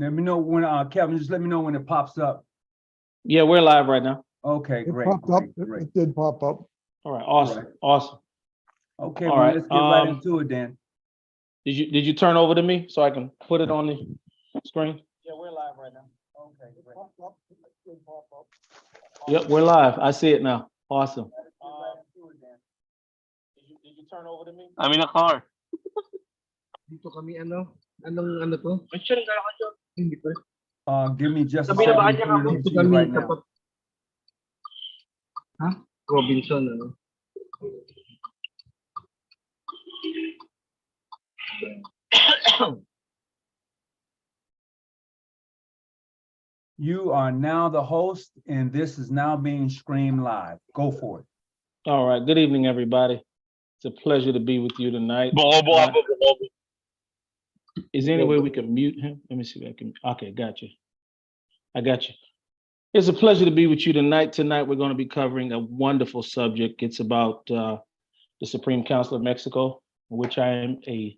Let me know when, Kevin, just let me know when it pops up. Yeah, we're live right now. Okay, It great, popped up, great, great. it did pop up. All right, awesome, awesome. Okay, All well, right, let's get right into it then. Did you turn over to me so I can put it on the screen? Yeah, we're live right now. Okay, great. Yep, we're live. I see it now. Awesome. Did you turn over to me? I'm in a car. Dito kami anong to? Hindi pa. Give me just a Sabi na ba second to kanya turn it over Dito to you kami right now. Robinson, ano? You are now the host, and this is now being streamed live. Go for it. All right, good evening, everybody. It's a pleasure to be with you tonight. Bobo ako, bobo. Is there any way we can mute him? Let me see if I can. Okay, got you. I got you. It's a pleasure to be with you tonight. Tonight, we're going to be covering a wonderful subject. It's about the Supreme Council of Mexico, which I am a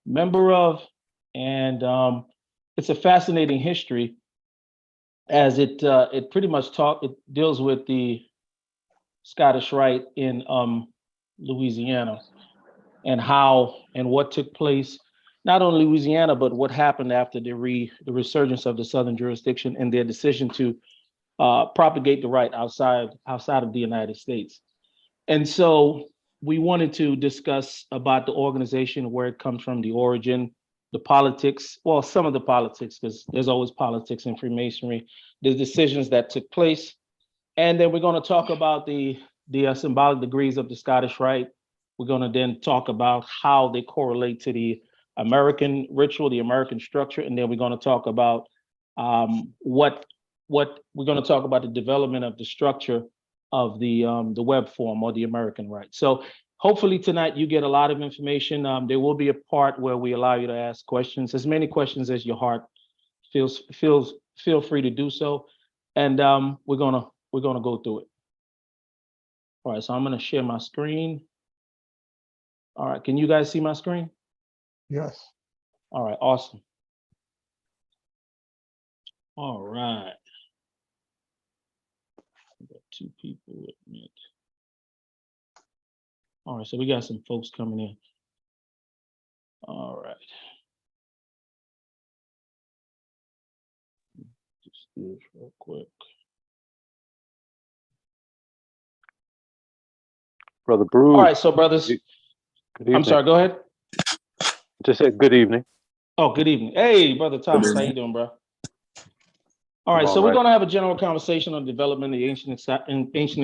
member of. And it's a fascinating history as it pretty much it deals with the Scottish Rite in Louisiana and how and what took place, not only Louisiana, but what happened after the resurgence of the Southern jurisdiction and their decision to propagate the right outside of the United States. And so we wanted to discuss about the organization, where it comes from, the origin, the politics, well, some of the politics, because there's always politics in Freemasonry, the decisions that took place. And then we're going to talk about the symbolic degrees of the Scottish Rite. We're going to then talk about how they correlate to the American ritual, the American structure, and then we're going to talk about what we're going to talk about the development of the structure of the web form or the American Rite. So hopefully tonight you get a lot of information. There will be a part where we allow you to ask questions, as many questions as your heart feel free to do so, and we're gonna go through it. All right, so I'm gonna share my screen. All right, can you guys see my screen? Yes. All right, awesome. All right. We got two people with me. All right, so we got some folks coming in. All right. Just do this real quick. Brother Bruce. All right, so brothers, Good evening. I'm sorry, go ahead. Just said good evening. Oh, good evening. Hey, Brother Thomas, how you doing, bro? All right, I'm so all we're right. going to have a general conversation on development of the ancient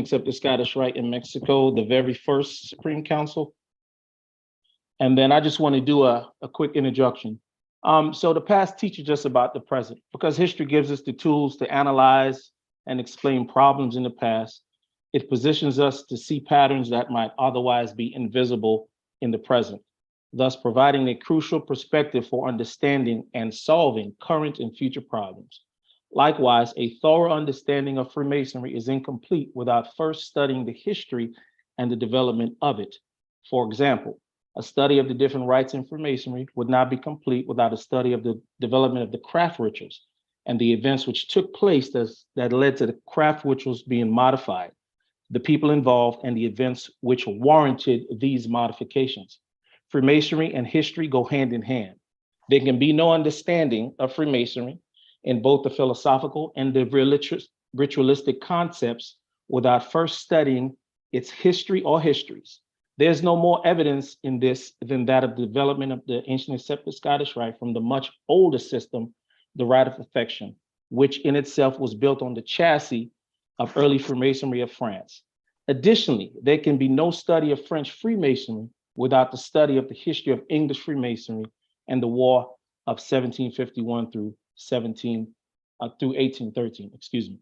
accepted Scottish Rite in Mexico, the very first Supreme Council. And then I just want to do a quick introduction. So the past teaches us about the present, because history gives us the tools to analyze and explain problems in the past. It positions us to see patterns that might otherwise be invisible in the present, thus providing a crucial perspective for understanding and solving current and future problems. Likewise, a thorough understanding of Freemasonry is incomplete without first studying the history and the development of it. For example, a study of the different rites in Freemasonry would not be complete without a study of the development of the craft rituals and the events which took place that led to the craft rituals being modified, the people involved, and the events which warranted these modifications. Freemasonry and history go hand in hand. There can be no understanding of Freemasonry in both the philosophical and the ritualistic concepts without first studying its history or histories. There's no more evidence in this than that of the development of the ancient accepted Scottish Rite from the much older system, the Rite of Affection, which in itself was built on the chassis of early Freemasonry of France. Additionally, there can be no study of French Freemasonry without the study of the history of English Freemasonry and the War of 1751 through 1813, excuse me.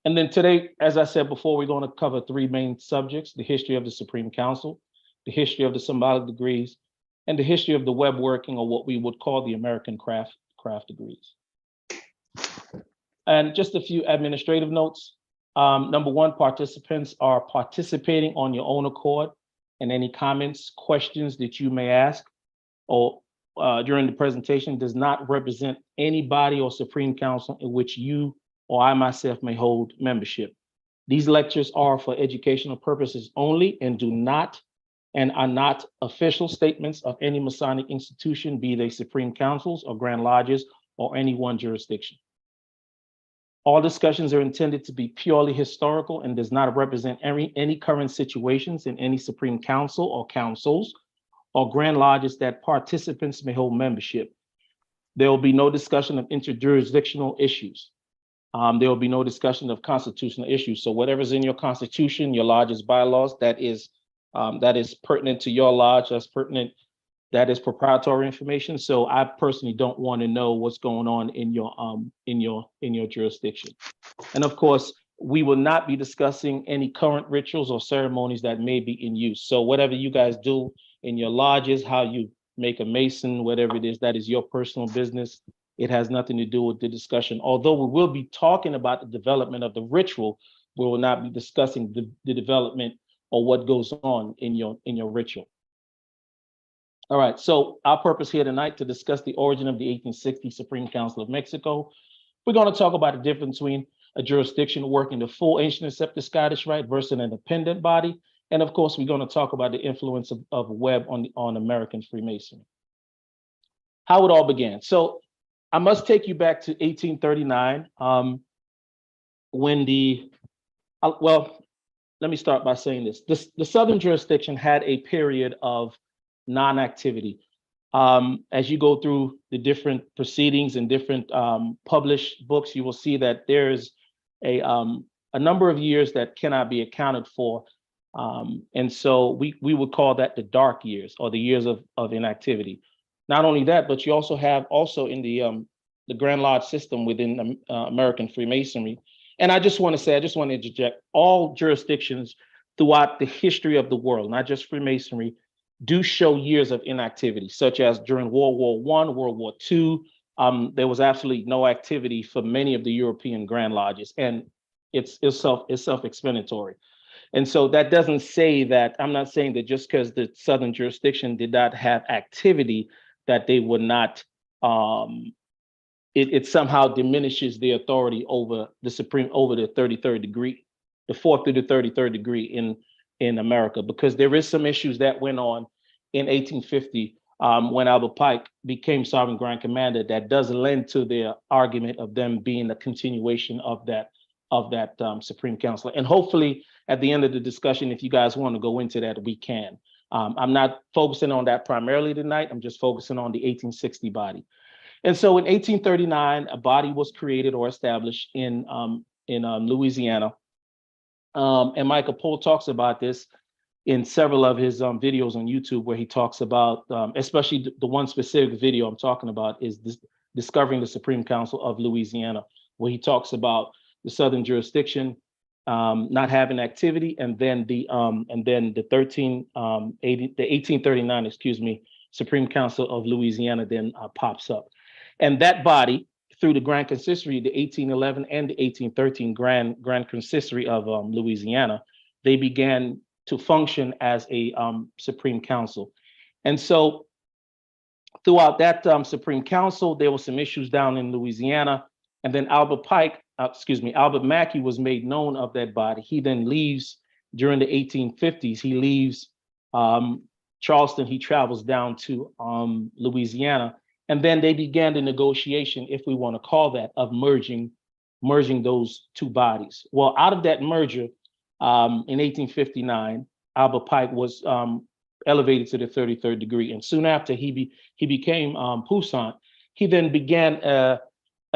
And then today, as I said before, we're going to cover three main subjects: the history of the Supreme Council, the history of the symbolic degrees, and the history of the web working, or what we would call the American craft degrees. And just a few administrative notes. Number one, participants are participating on your own accord, and any comments, questions that you may ask or during the presentation does not represent any body or Supreme Council in which you or I myself may hold membership. These lectures are for educational purposes only and are not official statements of any Masonic institution, be they Supreme Councils or Grand Lodges or any one jurisdiction. All discussions are intended to be purely historical and does not represent any current situations in any Supreme Council or councils or Grand Lodges that participants may hold membership. There will be no discussion of interjurisdictional issues. There will be no discussion of constitutional issues. So whatever's in your constitution, your lodge's bylaws, that is pertinent to your lodge, that is proprietary information. So I personally don't want to know what's going on in your jurisdiction. And of course, we will not be discussing any current rituals or ceremonies that may be in use. So whatever you guys do in your lodges, how you make a Mason, whatever it is, that is your personal business. It has nothing to do with the discussion. Although we will be talking about the development of the ritual, we will not be discussing the development or what goes on in your ritual. All right, so our purpose here tonight to discuss the origin of the 1860 Supreme Council of Mexico. We're going to talk about the difference between a jurisdiction working the full ancient accepted Scottish rite versus an independent body. And of course, we're going to talk about the influence of Webb on American Freemasonry. How it all began. So I must take you back to 1839 when let me start by saying this. The Southern jurisdiction had a period of non-activity. As you go through the different proceedings and different published books, you will see that there's a number of years that cannot be accounted for. And so we would call that the dark years or the years of inactivity. Not only that, but you also have in the Grand Lodge system within American Freemasonry. And I just want to interject, all jurisdictions throughout the history of the world, not just Freemasonry, do show years of inactivity, such as during World War I, World War II. There was absolutely no activity for many of the European Grand Lodges, and it's self-explanatory. And so that doesn't say that, I'm not saying that just because the Southern jurisdiction did not have activity, that they would not, it somehow diminishes the authority over the over the 33rd degree, the 4th through the 33rd degree in America, because there is some issues that went on in 1850 when Albert Pike became Sovereign Grand Commander that does lend to their argument of them being a continuation of that Supreme Council. And hopefully at the end of the discussion, if you guys want to go into that, we can. I'm not focusing on that primarily tonight. I'm just focusing on the 1860 body. And so in 1839, a body was created or established in Louisiana. And Michael Poole talks about this in several of his videos on YouTube, where he talks about, especially the one specific video I'm talking about is Discovering the Supreme Council of Louisiana, where he talks about the Southern jurisdiction not having activity, and then the 1839, Supreme Council of Louisiana then pops up. And that body, through the Grand Consistory, the 1811 and the 1813 Grand Consistory of Louisiana, they began to function as a Supreme Council. And so throughout that Supreme Council, there were some issues down in Louisiana. And then Albert Mackey was made known of that body. He then leaves during the 1850s. He leaves Charleston. He travels down to Louisiana. And then they began the negotiation, if we want to call that, of merging those two bodies. Well, out of that merger, in 1859, Albert Pike was elevated to the 33rd degree. And soon after he became Puissant, he then began a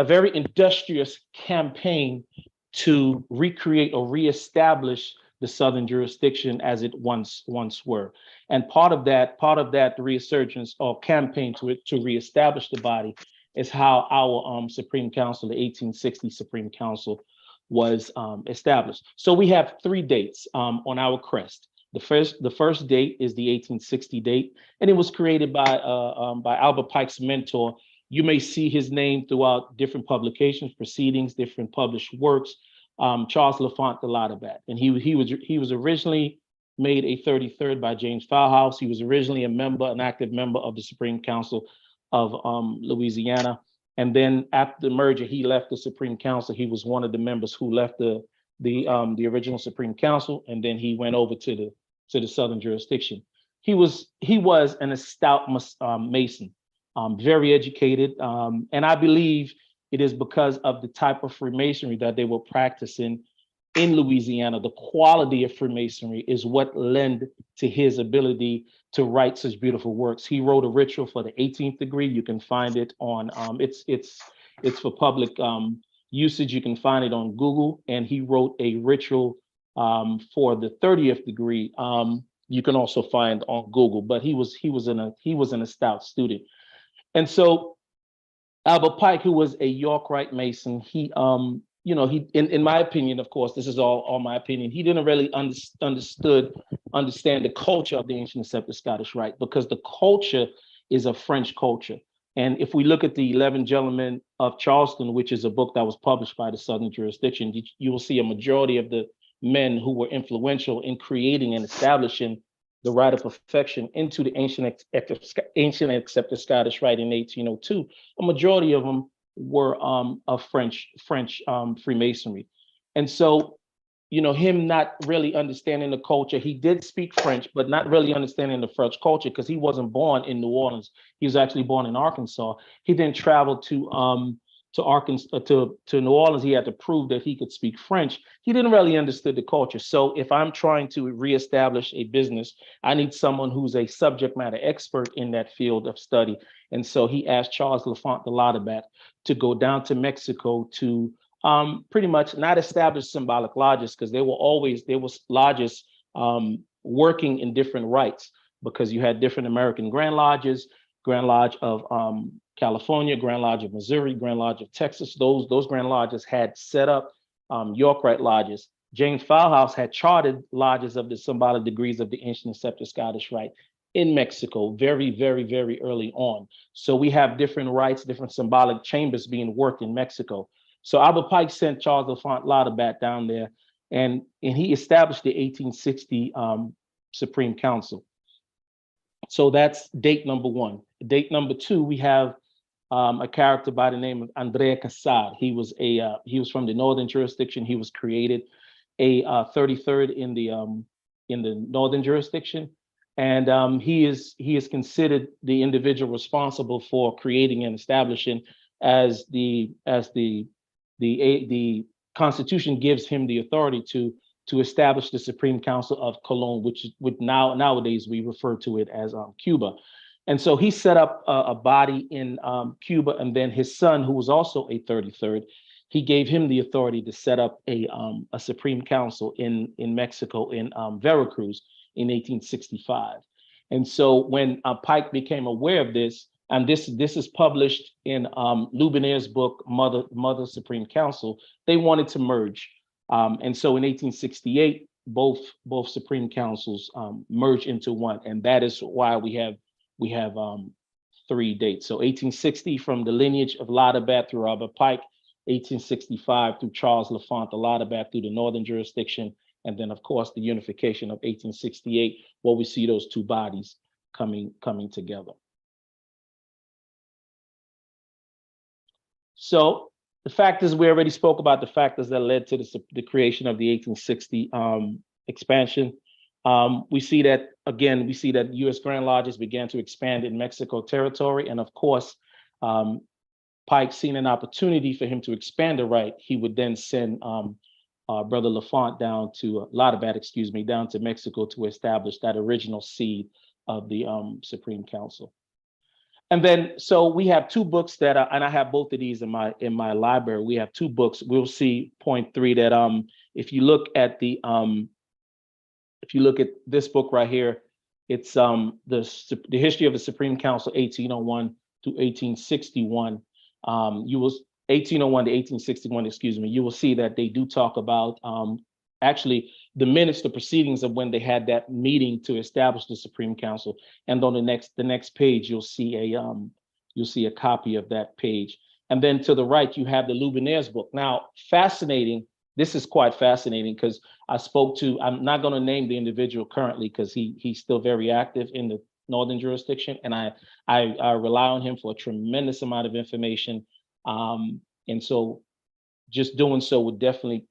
very industrious campaign to recreate or reestablish the Southern jurisdiction as it once were. And part of that resurgence or campaign to reestablish the body is how our Supreme Council, the 1860 Supreme Council, was established. So we have 3 dates on our crest. The first date is the 1860 date, and it was created by Albert Pike's mentor. You may see his name throughout different publications, proceedings, different published works. Charles L'Enfant de Lauderdale, and he was originally made a 33rd by James Fowlhouse. He was originally an active member of the Supreme Council of Louisiana. And then after the merger, he left the Supreme Council. He was one of the members who left the original Supreme Council, and then he went over to the Southern jurisdiction. He was an astute Mason, very educated, and I believe it is because of the type of Freemasonry that they were practicing in Louisiana. The quality of Freemasonry is what lent to his ability to write such beautiful works. He wrote a ritual for the 18th degree. You can find it on, it's for public usage. You can find it on Google. And he wrote a ritual for the 30th degree. You can also find on Google, but he was an stout student. And so Albert Pike, who was a Yorkite Mason, he in my opinion, of course, this is all my opinion, he didn't really understand the culture of the ancient accepted Scottish Rite, because the culture is a French culture. And if we look at the 11 Gentlemen of Charleston, which is a book that was published by the Southern jurisdiction, you will see a majority of the men who were influential in creating and establishing the Rite of Perfection into the ancient accepted Scottish Rite in 1802. A majority of them were of French Freemasonry. And so, him not really understanding the culture, he did speak French, but not really understanding the French culture, because he wasn't born in New Orleans. He was actually born in Arkansas. He then traveled to Arkansas, to New Orleans. He had to prove that he could speak French. He didn't really understand the culture. So if I'm trying to reestablish a business, I need someone who's a subject matter expert in that field of study. And so he asked Charles Lafont de Lauderdale to go down to Mexico to pretty much not establish symbolic lodges, because there was lodges working in different rites, because you had different American Grand Lodges, Grand Lodge of California, Grand Lodge of Missouri, Grand Lodge of Texas. Those Grand Lodges had set up Yorkite lodges. James Fowlhouse had chartered lodges of the symbolic degrees of the ancient accepted Scottish Rite in Mexico very, very, very early on. So we have different rites, different symbolic chambers being worked in Mexico. So Albert Pike sent Charles Lafont Lauderdale down there, and he established the 1860 Supreme Council. So that's date number one. Date number two, we have a character by the name of Andrea Casar. He was from the Northern jurisdiction. He was created a 33rd in the Northern jurisdiction, and he is considered the individual responsible for creating and establishing, as the Constitution gives him the authority to establish the Supreme Council of Cologne, which nowadays we refer to it as Cuba. And so he set up a body in Cuba, and then his son, who was also a 33rd, he gave him the authority to set up a Supreme Council in Mexico, in Veracruz in 1865. And so when Pike became aware of this, and this is published in Loubenère's book, Mother Supreme Council, they wanted to merge. And so in 1868, both Supreme Councils merged into one, and that is why we have three dates. So 1860 from the lineage of Lauderdale through Albert Pike, 1865 through Charles Lafont de Lauderdale through the Northern jurisdiction, and then of course the unification of 1868, where we see those two bodies coming together. So the factors, we already spoke about the factors that led to the creation of the 1860 expansion. We see that U.S. Grand Lodges began to expand in Mexico territory. And of course, Pike, seeing an opportunity for him to expand the right, he would then send Brother Lafont down to Mexico to establish that original seed of the Supreme Council. And then, so we have two books that and I have both of these in my library. We have two books. We'll see point 3 that if you look at this book right here, it's the history of the Supreme Council, 1801 to 1861. 1801 to 1861, excuse me. You will see that they do talk about actually the minutes, the proceedings of when they had that meeting to establish the Supreme Council. And on the next page, you'll see a copy of that page. And then to the right, you have the Loubenère's book. Now, fascinating this is quite fascinating because I'm not going to name the individual currently because he's still very active in the northern jurisdiction, and I rely on him for a tremendous amount of information. And so just doing so would definitely,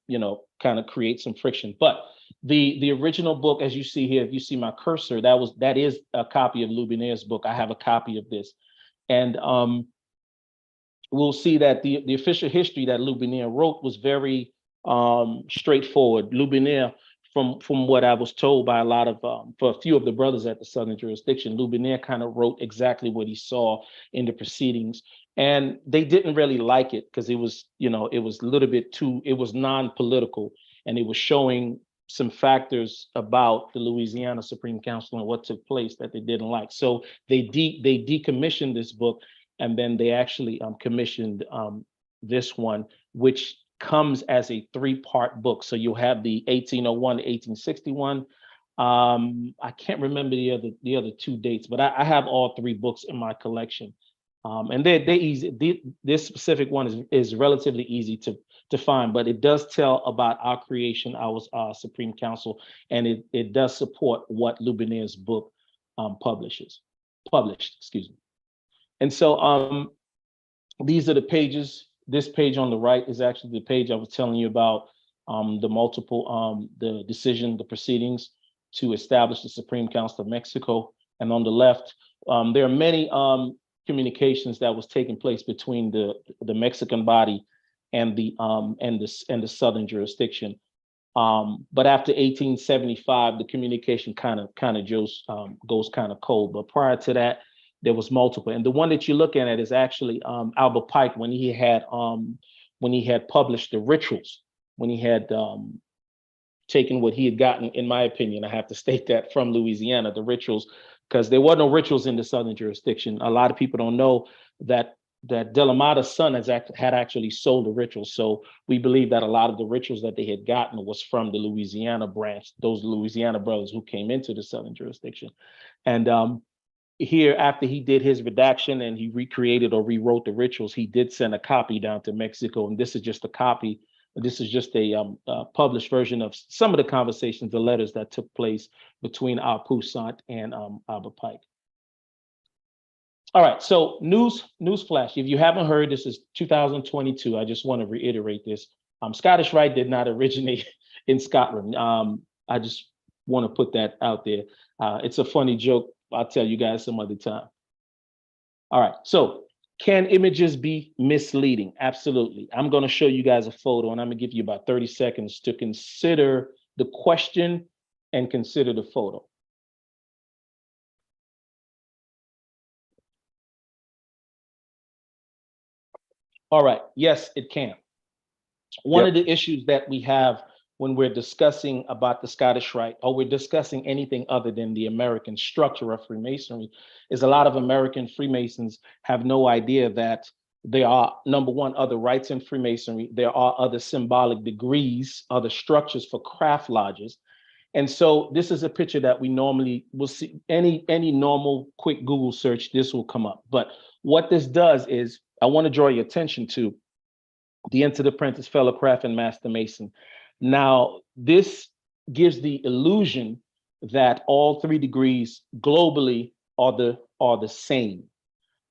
kind of create some friction. But the original book, as you see here, if you see my cursor, that is a copy of Loubinaire's book. I have a copy of this. And we'll see that the official history that Loubinaire wrote was very straightforward. Loubinaire, from what I was told by a lot of, for a few of the brothers at the Southern jurisdiction, Loubinaire kind of wrote exactly what he saw in the proceedings. And they didn't really like it because it was, it was a little bit it was non-political, and it was showing some factors about the Louisiana Supreme Council and what took place that they didn't like. So they decommissioned this book, and then they actually commissioned this one, which comes as a 3-part book. So you'll have the 1801 to 1861. I can't remember the other 2 dates, but I have all 3 books in my collection. And they're easy. This specific one is relatively easy to find, but it does tell about our creation, our Supreme Council, and it does support what Loubinaire's book published. Excuse me. And so these are the pages. This page on the right is actually the page I was telling you about, the multiple, the decision, the proceedings to establish the Supreme Council of Mexico. And on the left, there are many communications that was taking place between the Mexican body and the Southern jurisdiction. But after 1875, the communication kind of goes kind of cold. But prior to that, there was multiple. And the one that you're looking at is actually Albert Pike, when he had published the rituals, when he had taken what he had gotten, in my opinion, I have to state that, from Louisiana, the rituals, because there were no rituals in the Southern jurisdiction. A lot of people don't know that Delamata's son had actually sold the rituals. So we believe that a lot of the rituals that they had gotten was from the Louisiana branch, those Louisiana brothers who came into the Southern jurisdiction. And here, after he did his redaction and he recreated or rewrote the rituals, he did send a copy down to Mexico. And this is just a copy. This is just a published version of some of the conversations, the letters that took place between our Poussaint and Albert Pike. All right, so news flash. If you haven't heard, this is 2022. I just want to reiterate this. Scottish Rite did not originate in Scotland. I just want to put that out there. It's a funny joke. I'll tell you guys some other time. All right, so can images be misleading? Absolutely. I'm going to show you guys a photo, and I'm going to give you about 30 seconds to consider the question and consider the photo. All right, yes, it can. One of the issues that we have when we're discussing about the Scottish Rite, or we're discussing anything other than the American structure of Freemasonry, is a lot of American Freemasons have no idea that there are, number one, other rites in Freemasonry. There are other symbolic degrees, other structures for craft lodges. And so this is a picture that we normally will see. Any normal quick Google search, this will come up. But what this does is, I want to draw your attention to the Entered Apprentice, Fellow Craft, and Master Mason. Now, this gives the illusion that all 3 degrees globally are the same,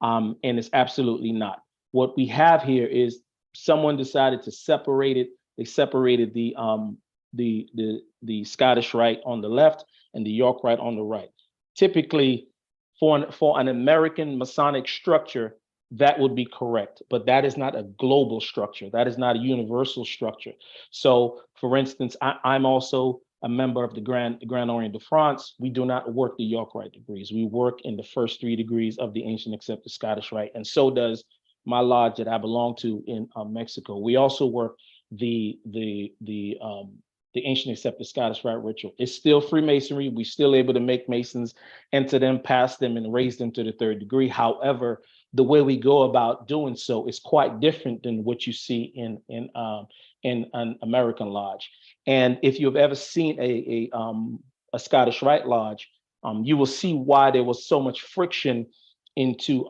and it's absolutely not. What we have here is someone decided to separate it. They separated the Scottish Rite on the left and the York Rite on the right. Typically, for an American Masonic structure, that would be correct, but that is not a global structure. That is not a universal structure. So, for instance, I'm also a member of the Grand Orient de France. We do not work the York Rite degrees. We work in the first 3 degrees of the Ancient Accepted Scottish Rite, and so does my lodge that I belong to in Mexico. We also work the Ancient Accepted Scottish Rite ritual. It's still Freemasonry. We're still able to make Masons, enter them, pass them, and raise them to the 3rd degree. However, the way we go about doing so is quite different than what you see in an American lodge. And if you've ever seen a Scottish Rite lodge, you will see why there was so much friction into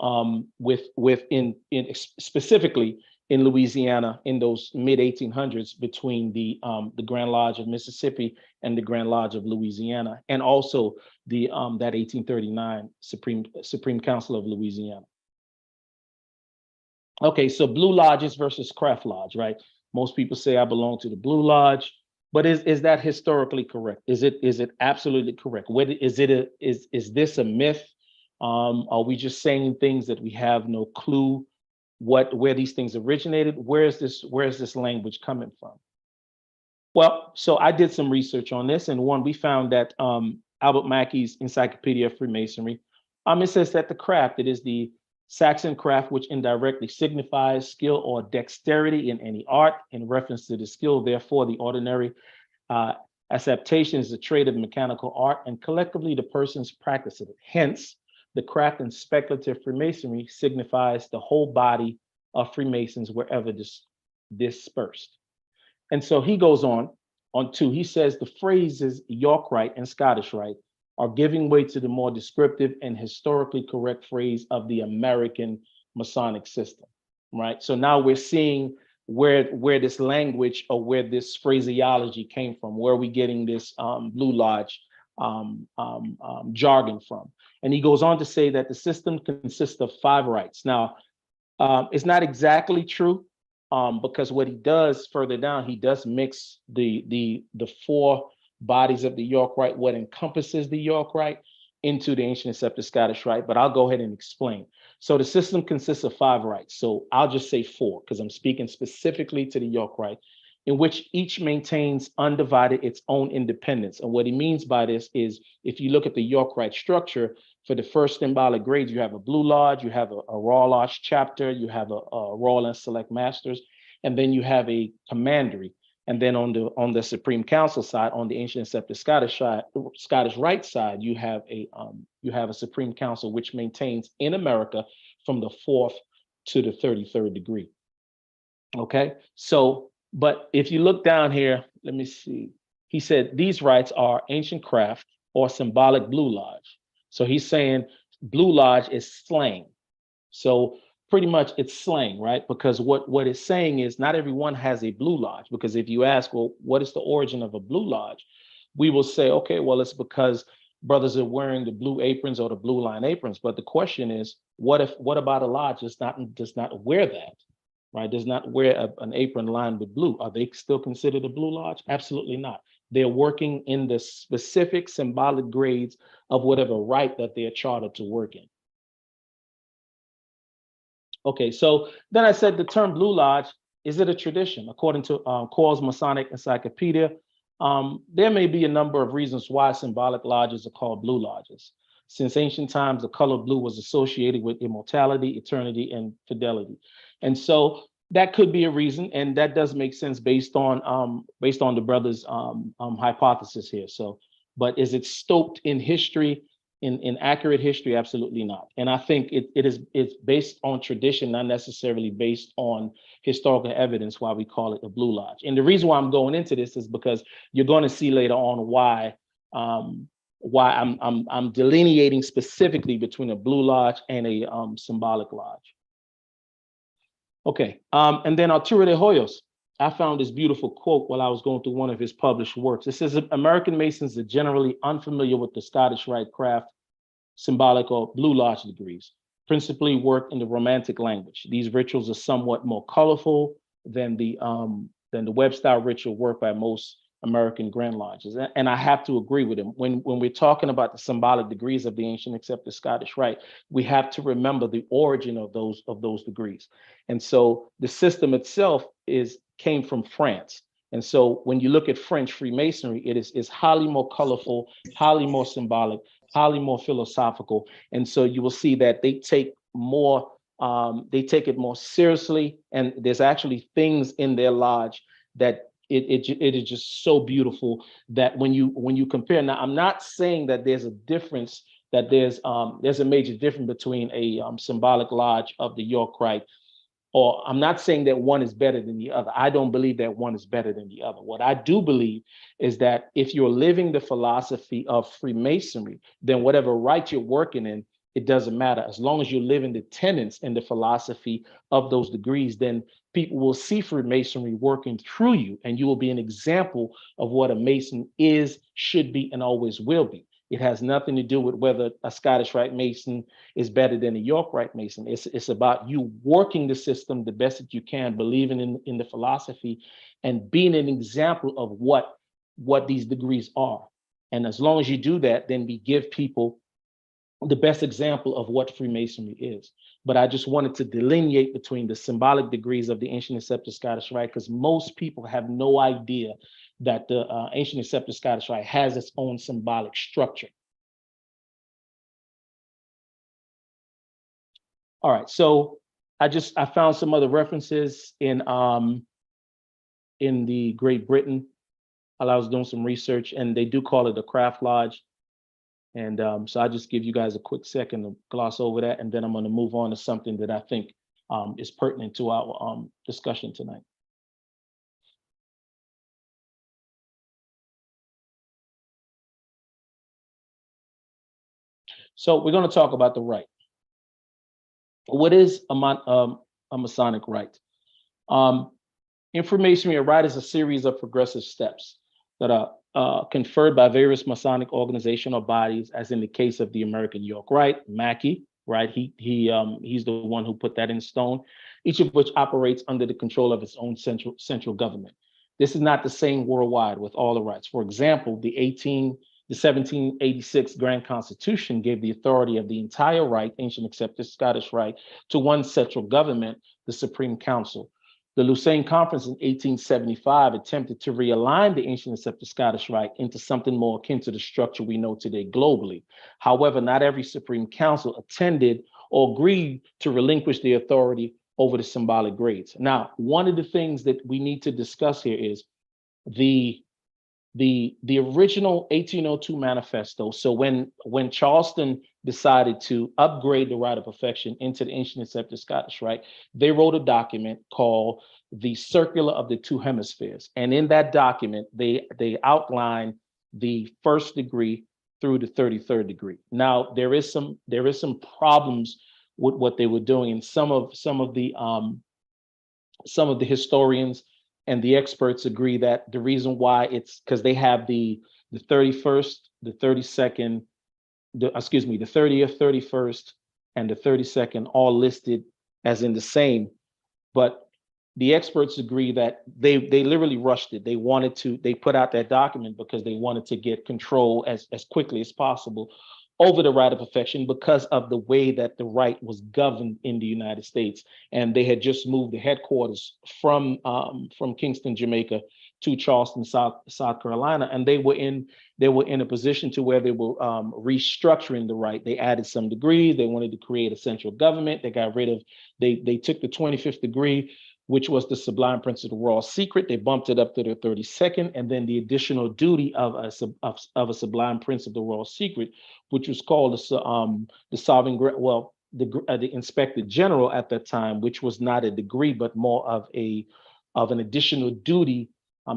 specifically in Louisiana in those mid 1800s between the Grand Lodge of Mississippi and the Grand Lodge of Louisiana, and also the that 1839 Supreme Council of Louisiana. Okay, so Blue Lodges versus Craft Lodge, right? Most people say I belong to the Blue Lodge, but is that historically correct? Is it absolutely correct? Is this a myth? Are we just saying things that we have no clue where these things originated? Where is this language coming from? Well, so I did some research on this, and we found that Albert Mackey's Encyclopedia of Freemasonry, it says that the craft, it is the Saxon craft, which indirectly signifies skill or dexterity in any art. In reference to the skill, therefore, the ordinary acceptation is a trade of mechanical art, and collectively the persons practice it. Hence, the craft and speculative Freemasonry signifies the whole body of Freemasons wherever dispersed. And so he goes on to, he says the phrases York Rite and Scottish Rite are giving way to the more descriptive and historically correct phrase of the American Masonic system, right? So now we're seeing where this language or where this phraseology came from. Where are we getting this Blue Lodge jargon from? And he goes on to say that the system consists of 5 rites. Now, it's not exactly true, because what he does further down, he does mix the 4 bodies of the York Rite, what encompasses the York Rite, into the ancient accepted Scottish Rite, but I'll go ahead and explain. So the system consists of 5 rites. So I'll just say 4, because I'm speaking specifically to the York Rite, in which each maintains undivided its own independence. And what he means by this is, if you look at the York Rite structure, for the first symbolic grades, you have a Blue Lodge, you have a Royal Lodge chapter, you have a Royal and Select Masters, and then you have a commandery. And then on the Supreme Council side, on the ancient accepted Scottish Rite side, you have a Supreme Council which maintains in America from the 4th to the 33rd degree. Okay, so but if you look down here, let me see. He said these rites are ancient craft or symbolic Blue Lodge. So he's saying Blue Lodge is slang. So pretty much it's slang, right? Because what it's saying is not everyone has a Blue Lodge. Because if you ask, well, what is the origin of a Blue Lodge? We will say, okay, well, it's because brothers are wearing the blue aprons or the blue line aprons. But the question is, what about a lodge does not wear that, right? Does not wear an apron lined with blue? Are they still considered a Blue Lodge? Absolutely not. They're working in the specific symbolic grades of whatever rite that they're chartered to work in. Okay, so then I said the term Blue Lodge, is it a tradition? According to Call's Masonic Encyclopedia, there may be a number of reasons why symbolic lodges are called Blue Lodges. Since ancient times, the color blue was associated with immortality, eternity, and fidelity. And so that could be a reason, and that does make sense based on the brother's hypothesis here. So, but is it stoked in history? In accurate history, absolutely not. And I think it's based on tradition, not necessarily based on historical evidence, why we call it a Blue Lodge. And the reason why I'm going into this is because you're going to see later on why I'm delineating specifically between a Blue Lodge and a symbolic lodge. Okay, and then Arturo de Hoyos, I found this beautiful quote while I was going through one of his published works. It says, American Masons are generally unfamiliar with the Scottish Rite craft, symbolic or Blue Lodge degrees, principally work in the Romantic language. These rituals are somewhat more colorful than the web-style ritual work by most American Grand Lodges. And I have to agree with him. When we're talking about the symbolic degrees of the ancient accepted Scottish Rite, we have to remember the origin of those degrees. And so the system itself came from France. And so when you look at French Freemasonry, it is highly more colorful, highly more symbolic, highly more philosophical. And so you will see that they take it more seriously. And there's actually things in their lodge that it is just so beautiful that when you compare. Now, I'm not saying that there's a difference, that there's a major difference between a symbolic lodge of the York Rite, or I'm not saying that one is better than the other. I don't believe that one is better than the other. What I do believe is that if you're living the philosophy of Freemasonry, then whatever rite you're working in, it doesn't matter. As long as you're living the tenets and the philosophy of those degrees, then people will see Freemasonry working through you, and you will be an example of what a Mason is, should be, and always will be. It has nothing to do with whether a Scottish Rite Mason is better than a York Rite Mason. It's about you working the system the best that you can, believing in the philosophy, and being an example of what these degrees are. And as long as you do that, then we give people the best example of what Freemasonry is. But I just wanted to delineate between the symbolic degrees of the Ancient Accepted Scottish Rite, because most people have no idea that the Ancient Accepted Scottish Rite has its own symbolic structure. All right, so I found some other references in the Great Britain. I was doing some research, and they do call it a craft lodge. And so I'll just give you guys a quick second to gloss over that, and then I'm going to move on to something that I think is pertinent to our discussion tonight. So we're going to talk about the rite. What is a Masonic rite? In Freemasonry, a rite is a series of progressive steps that are conferred by various Masonic organizations or bodies, as in the case of the American York Rite, Mackey, right? He's the one who put that in stone, each of which operates under the control of its own central government. This is not the same worldwide with all the rites. For example, the 1786 Grand Constitution gave the authority of the entire rite, Ancient Accepted Scottish Rite, to one central government, the Supreme Council. The Lausanne Conference in 1875 attempted to realign the Ancient Accepted Scottish Rite into something more akin to the structure we know today globally. However, not every Supreme Council attended or agreed to relinquish the authority over the symbolic grades. Now, one of the things that we need to discuss here is the original 1802 manifesto. So when Charleston decided to upgrade the Rite of Perfection into the Ancient Accepted Scottish Rite, they wrote a document called the Circular of the Two Hemispheres. And in that document, they outline the first degree through the 33rd degree. Now, there is some problems with what they were doing, and some of the historians and the experts agree that the reason why it's because they have the 31st, the 32nd, the 30th, 31st, and the 32nd all listed as in the same. But the experts agree that they literally rushed it. They put out that document because they wanted to get control as quickly as possible over the Rite of Perfection because of the way that the rite was governed in the United States. And they had just moved the headquarters from Kingston, Jamaica to Charleston, South Carolina. And they were in a position to where they were restructuring the rite. They added some degrees. They wanted to create a central government. They got rid of, they took the 25th degree, which was the Sublime Prince of the Royal Secret. They bumped it up to the 32nd, and then the additional duty of a Sublime Prince of the Royal Secret, which was called the Sovereign, the Inspector General at that time, which was not a degree, but more of an additional duty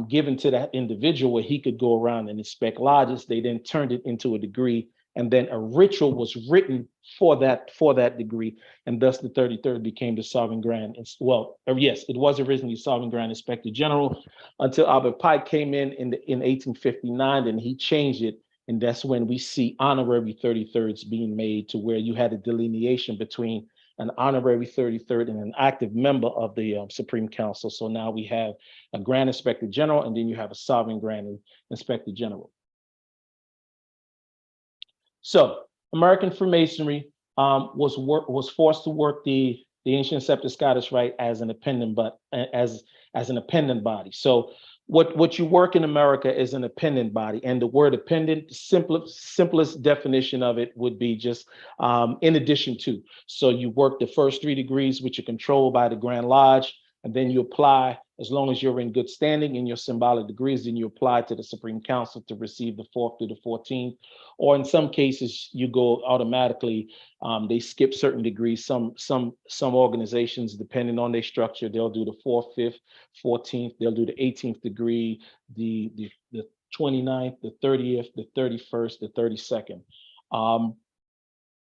given to that individual where he could go around and inspect lodges. They then turned it into a degree, and then a ritual was written for that degree, and thus the 33rd became the Sovereign Grand. Yes, it was originally Sovereign Grand Inspector General until Albert Pike came in 1859, and he changed it, and that's when we see honorary 33rds being made, to where you had a delineation between an honorary 33rd and an active member of the Supreme Council. So now we have a Grand Inspector General, and then you have a Sovereign Grand Inspector General. So American Freemasonry was forced to work the Ancient Accepted Scottish Rite as an appendant, but as an appendant body. So what you work in America is an appendant body, and the word appendant, simplest definition of it would be just in addition to. So you work the first 3 degrees, which are controlled by the Grand Lodge, and then you apply, as long as you're in good standing in your symbolic degrees, then you apply to the Supreme Council to receive the 4th through the 14th. Or in some cases, you go automatically. They skip certain degrees. Some organizations, depending on their structure, they'll do the 4th, 5th, 14th. They'll do the 18th degree, the 29th, the 30th, the 31st, the 32nd.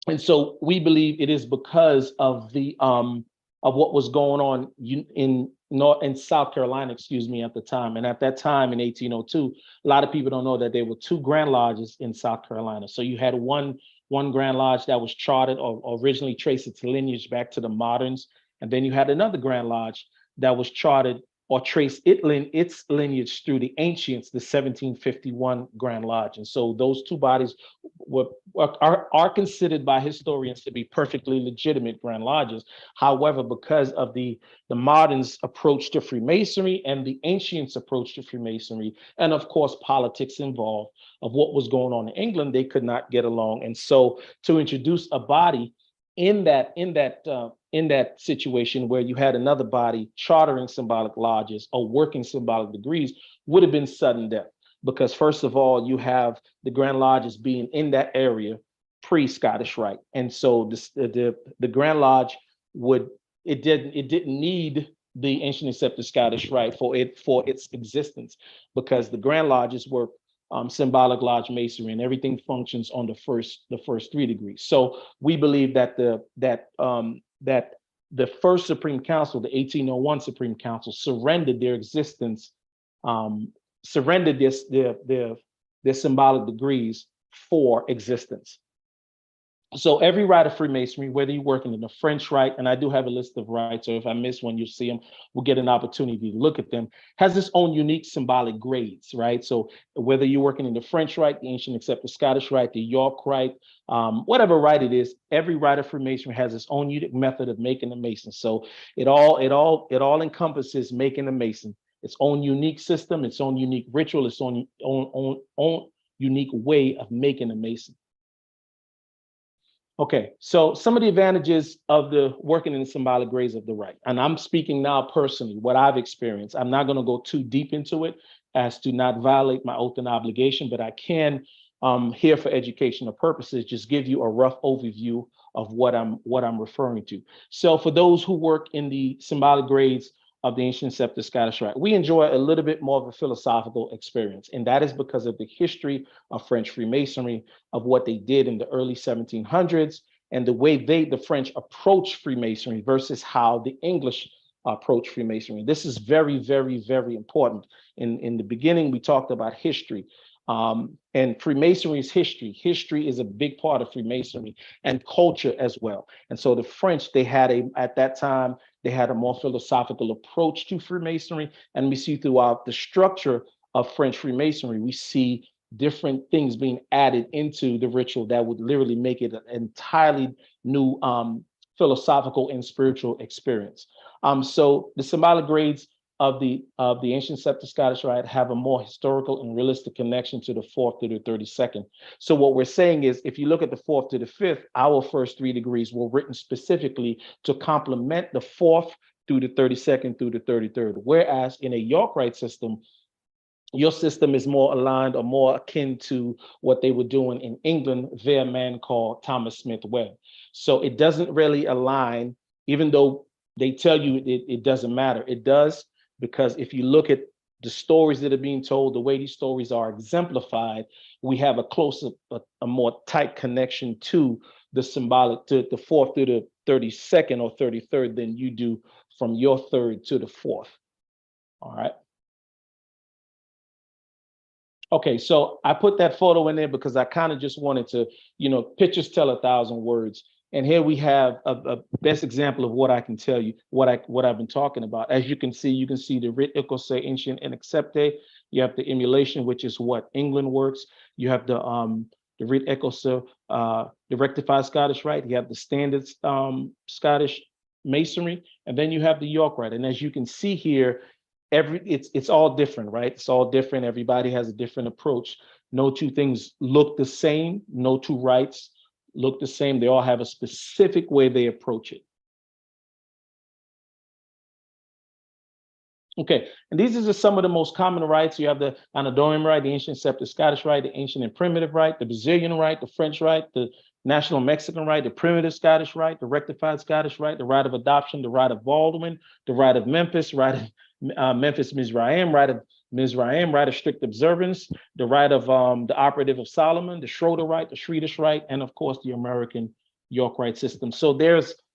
And so we believe it is because of what was going on in South Carolina, excuse me, at the time. And at that time in 1802, a lot of people don't know that there were two Grand Lodges in South Carolina. So you had one Grand Lodge that was chartered or originally traced its lineage back to the moderns. And then you had another Grand Lodge that was chartered or traced its lineage through the ancients, the 1751 Grand Lodge. And so those two bodies are considered by historians to be perfectly legitimate Grand Lodges. However, because of the moderns' approach to Freemasonry and the ancients' approach to Freemasonry, and of course politics involved of what was going on in England, they could not get along. And so to introduce a body in that situation where you had another body chartering symbolic lodges or working symbolic degrees would have been sudden death. Because first of all, you have the Grand Lodges being in that area pre-Scottish Rite. And so the Grand Lodge didn't need the ancient accepted Scottish Rite for its existence, because the Grand Lodges were symbolic lodge masonry, and everything functions on the first 3 degrees. So we believe that the first Supreme Council, the 1801 Supreme Council, surrendered their existence, surrendered their symbolic degrees for existence. So every rite of Freemasonry, whether you're working in the French Rite, and I do have a list of rites, so if I miss one, you'll see them, we'll get an opportunity to look at them, has its own unique symbolic grades, right? So whether you're working in the French Rite, the ancient accepted Scottish Rite, the York Rite, whatever rite it is, every rite of Freemasonry has its own unique method of making a Mason. So it all encompasses making a Mason, its own unique system, its own unique ritual, its own unique way of making a Mason. Okay, so some of the advantages of the working in the symbolic grades of the rite, and I'm speaking now personally, what I've experienced. I'm not going to go too deep into it as to not violate my oath and obligation, but I can, here for educational purposes, just give you a rough overview of what I'm referring to. So for those who work in the symbolic grades of the ancient accepted Scottish Rite, we enjoy a little bit more of a philosophical experience, and that is because of the history of French Freemasonry, of what they did in the early 1700s, and the way the French approached Freemasonry versus how the English approach Freemasonry. This is very, very, very important. In the beginning, we talked about history. And Freemasonry's history. History is a big part of Freemasonry, and culture as well. And so the French, at that time, they had a more philosophical approach to Freemasonry. And we see throughout the structure of French Freemasonry, we see different things being added into the ritual that would literally make it an entirely new philosophical and spiritual experience. So the symbolic grades of the ancient accepted Scottish Rite have a more historical and realistic connection to the 4th to the 32nd. So what we're saying is, if you look at the 4th to the 5th, our first 3 degrees were written specifically to complement the 4th through the 32nd through the 33rd. Whereas in a York Rite system, your system is more aligned or more akin to what they were doing in England via a man called Thomas Smith Webb. So it doesn't really align, even though they tell you it doesn't matter. It does, because if you look at the stories that are being told, the way these stories are exemplified, we have a closer, a more tight connection to the symbolic, to the 4th through the 32nd or 33rd than you do from your 3rd to the 4th. All right. Okay, so I put that photo in there because I kind of just wanted to, pictures tell 1,000 words. And here we have a best example of what I can tell you, what I've been talking about. As you can see the Rite Écossais Ancient and Accepté. You have the emulation, which is what England works. You have the Rite Écossais, the rectified Scottish Rite. You have the standard Scottish Masonry, and then you have the York Rite. And as you can see here, it's all different, right? It's all different. Everybody has a different approach. No two things look the same. No two rites look the same. They all have a specific way they approach it. Okay, and these are just some of the most common rites. You have the Anadorian Rite, the ancient accepted Scottish Rite, the ancient and primitive Rite, the Brazilian Rite, the French Rite, the National Mexican Rite, the primitive Scottish Rite, the rectified Scottish Rite, the Rite of Adoption, the Rite of Baldwin, the Rite of Memphis, Rite of Memphis Mizraim, Rite of Mizraim, Rite of Strict Observance, the Rite of the Operative of Solomon, the Schroeder Rite, the Swedish Rite, and of course the American York Rite system. So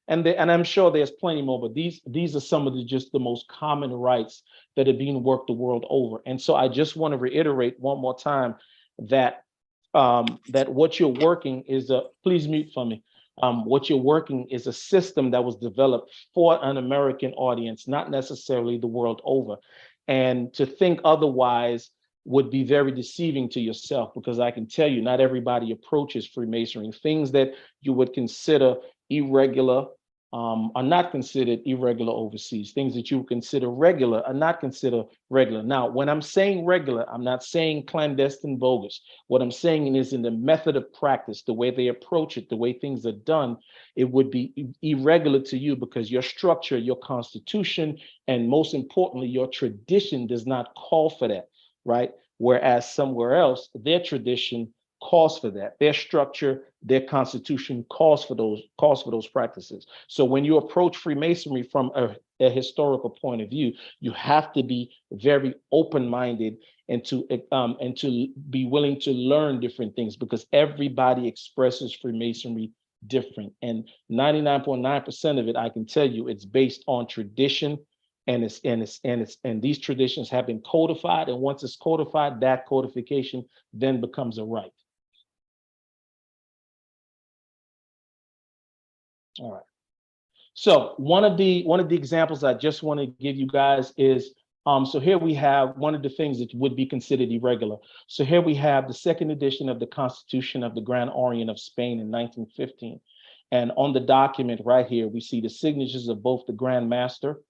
and I'm sure there's plenty more, but these are some of just the most common rites that are being worked the world over. And so I just want to reiterate one more time that that what you're working is please mute for me. What you're working is a system that was developed for an American audience, not necessarily the world over. And to think otherwise would be very deceiving to yourself, because I can tell you, not everybody approaches Freemasonry. Things that you would consider irregular are not considered irregular overseas. Things that you would consider regular are not considered regular. Now, when I'm saying regular, I'm not saying clandestine, bogus. What I'm saying is in the method of practice, the way they approach it, the way things are done, it would be irregular to you because your structure, your constitution, and most importantly, your tradition does not call for that, right? Whereas somewhere else, their tradition calls for that. Their structure, their constitution calls for those practices. So when you approach Freemasonry from a historical point of view, you have to be very open-minded and to be willing to learn different things, because everybody expresses Freemasonry different. And 99.9% of it, I can tell you, it's based on tradition. And these traditions have been codified. And once it's codified, that codification then becomes a right. All right. So one of the examples I just want to give you guys is, so here we have one of the things that would be considered irregular. So here we have the second edition of the Constitution of the Grand Orient of Spain in 1915. And on the document right here, we see the signatures of both the Grand Master,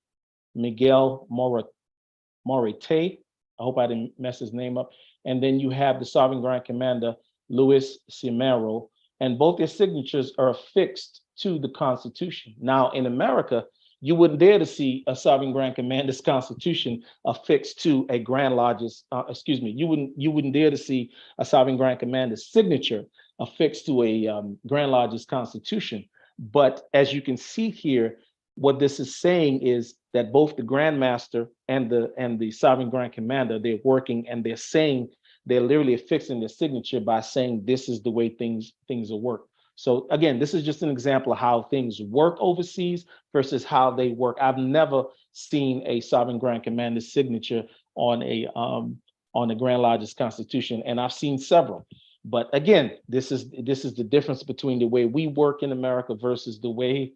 Miguel Morete, I hope I didn't mess his name up. And then you have the Sovereign Grand Commander, Luis Cimero, and both their signatures are affixed to the Constitution. Now, in America, you wouldn't dare to see a Sovereign Grand Commander's Constitution affixed to a Grand Lodge's, you wouldn't dare to see a Sovereign Grand Commander's signature affixed to a Grand Lodge's Constitution. But as you can see here, what this is saying is that both the Grand Master and the Sovereign Grand Commander, they're working, and they're literally affixing their signature by saying this is the way things are worked. So again, this is just an example of how things work overseas versus how they work. I've never seen a Sovereign Grand Commander's signature on the Grand Lodge's Constitution, and I've seen several. But again, this is the difference between the way we work in America versus the way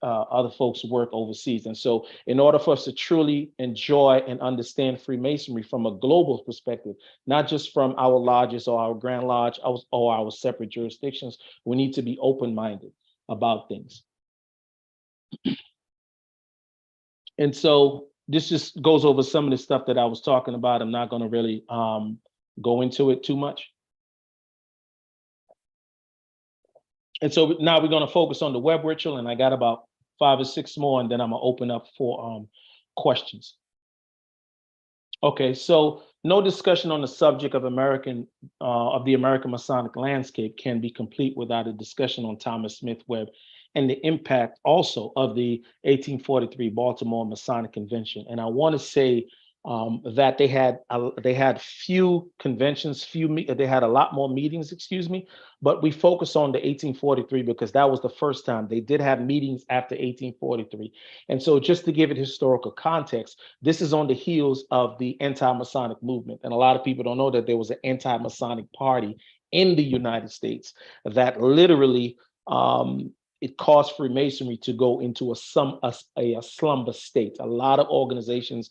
other folks work overseas. And so in order for us to truly enjoy and understand Freemasonry from a global perspective, not just from our lodges or our Grand Lodge or our separate jurisdictions, we need to be open-minded about things. And so this just goes over some of the stuff that I was talking about. I'm not going to really go into it too much. And so now we're going to focus on the web ritual, and I got about 5 or 6 more, and then I'm gonna open up for questions. Okay, so no discussion on the subject of the American Masonic landscape can be complete without a discussion on Thomas Smith Webb and the impact also of the 1843 Baltimore Masonic Convention. And I want to say that they had few conventions, they had a lot more meetings, excuse me, but we focus on the 1843 because that was the first time. They did have meetings after 1843. And so just to give it historical context, this is on the heels of the anti-Masonic movement. And a lot of people don't know that there was an anti-Masonic party in the United States that literally it caused Freemasonry to go into a slumber state. A lot of organizations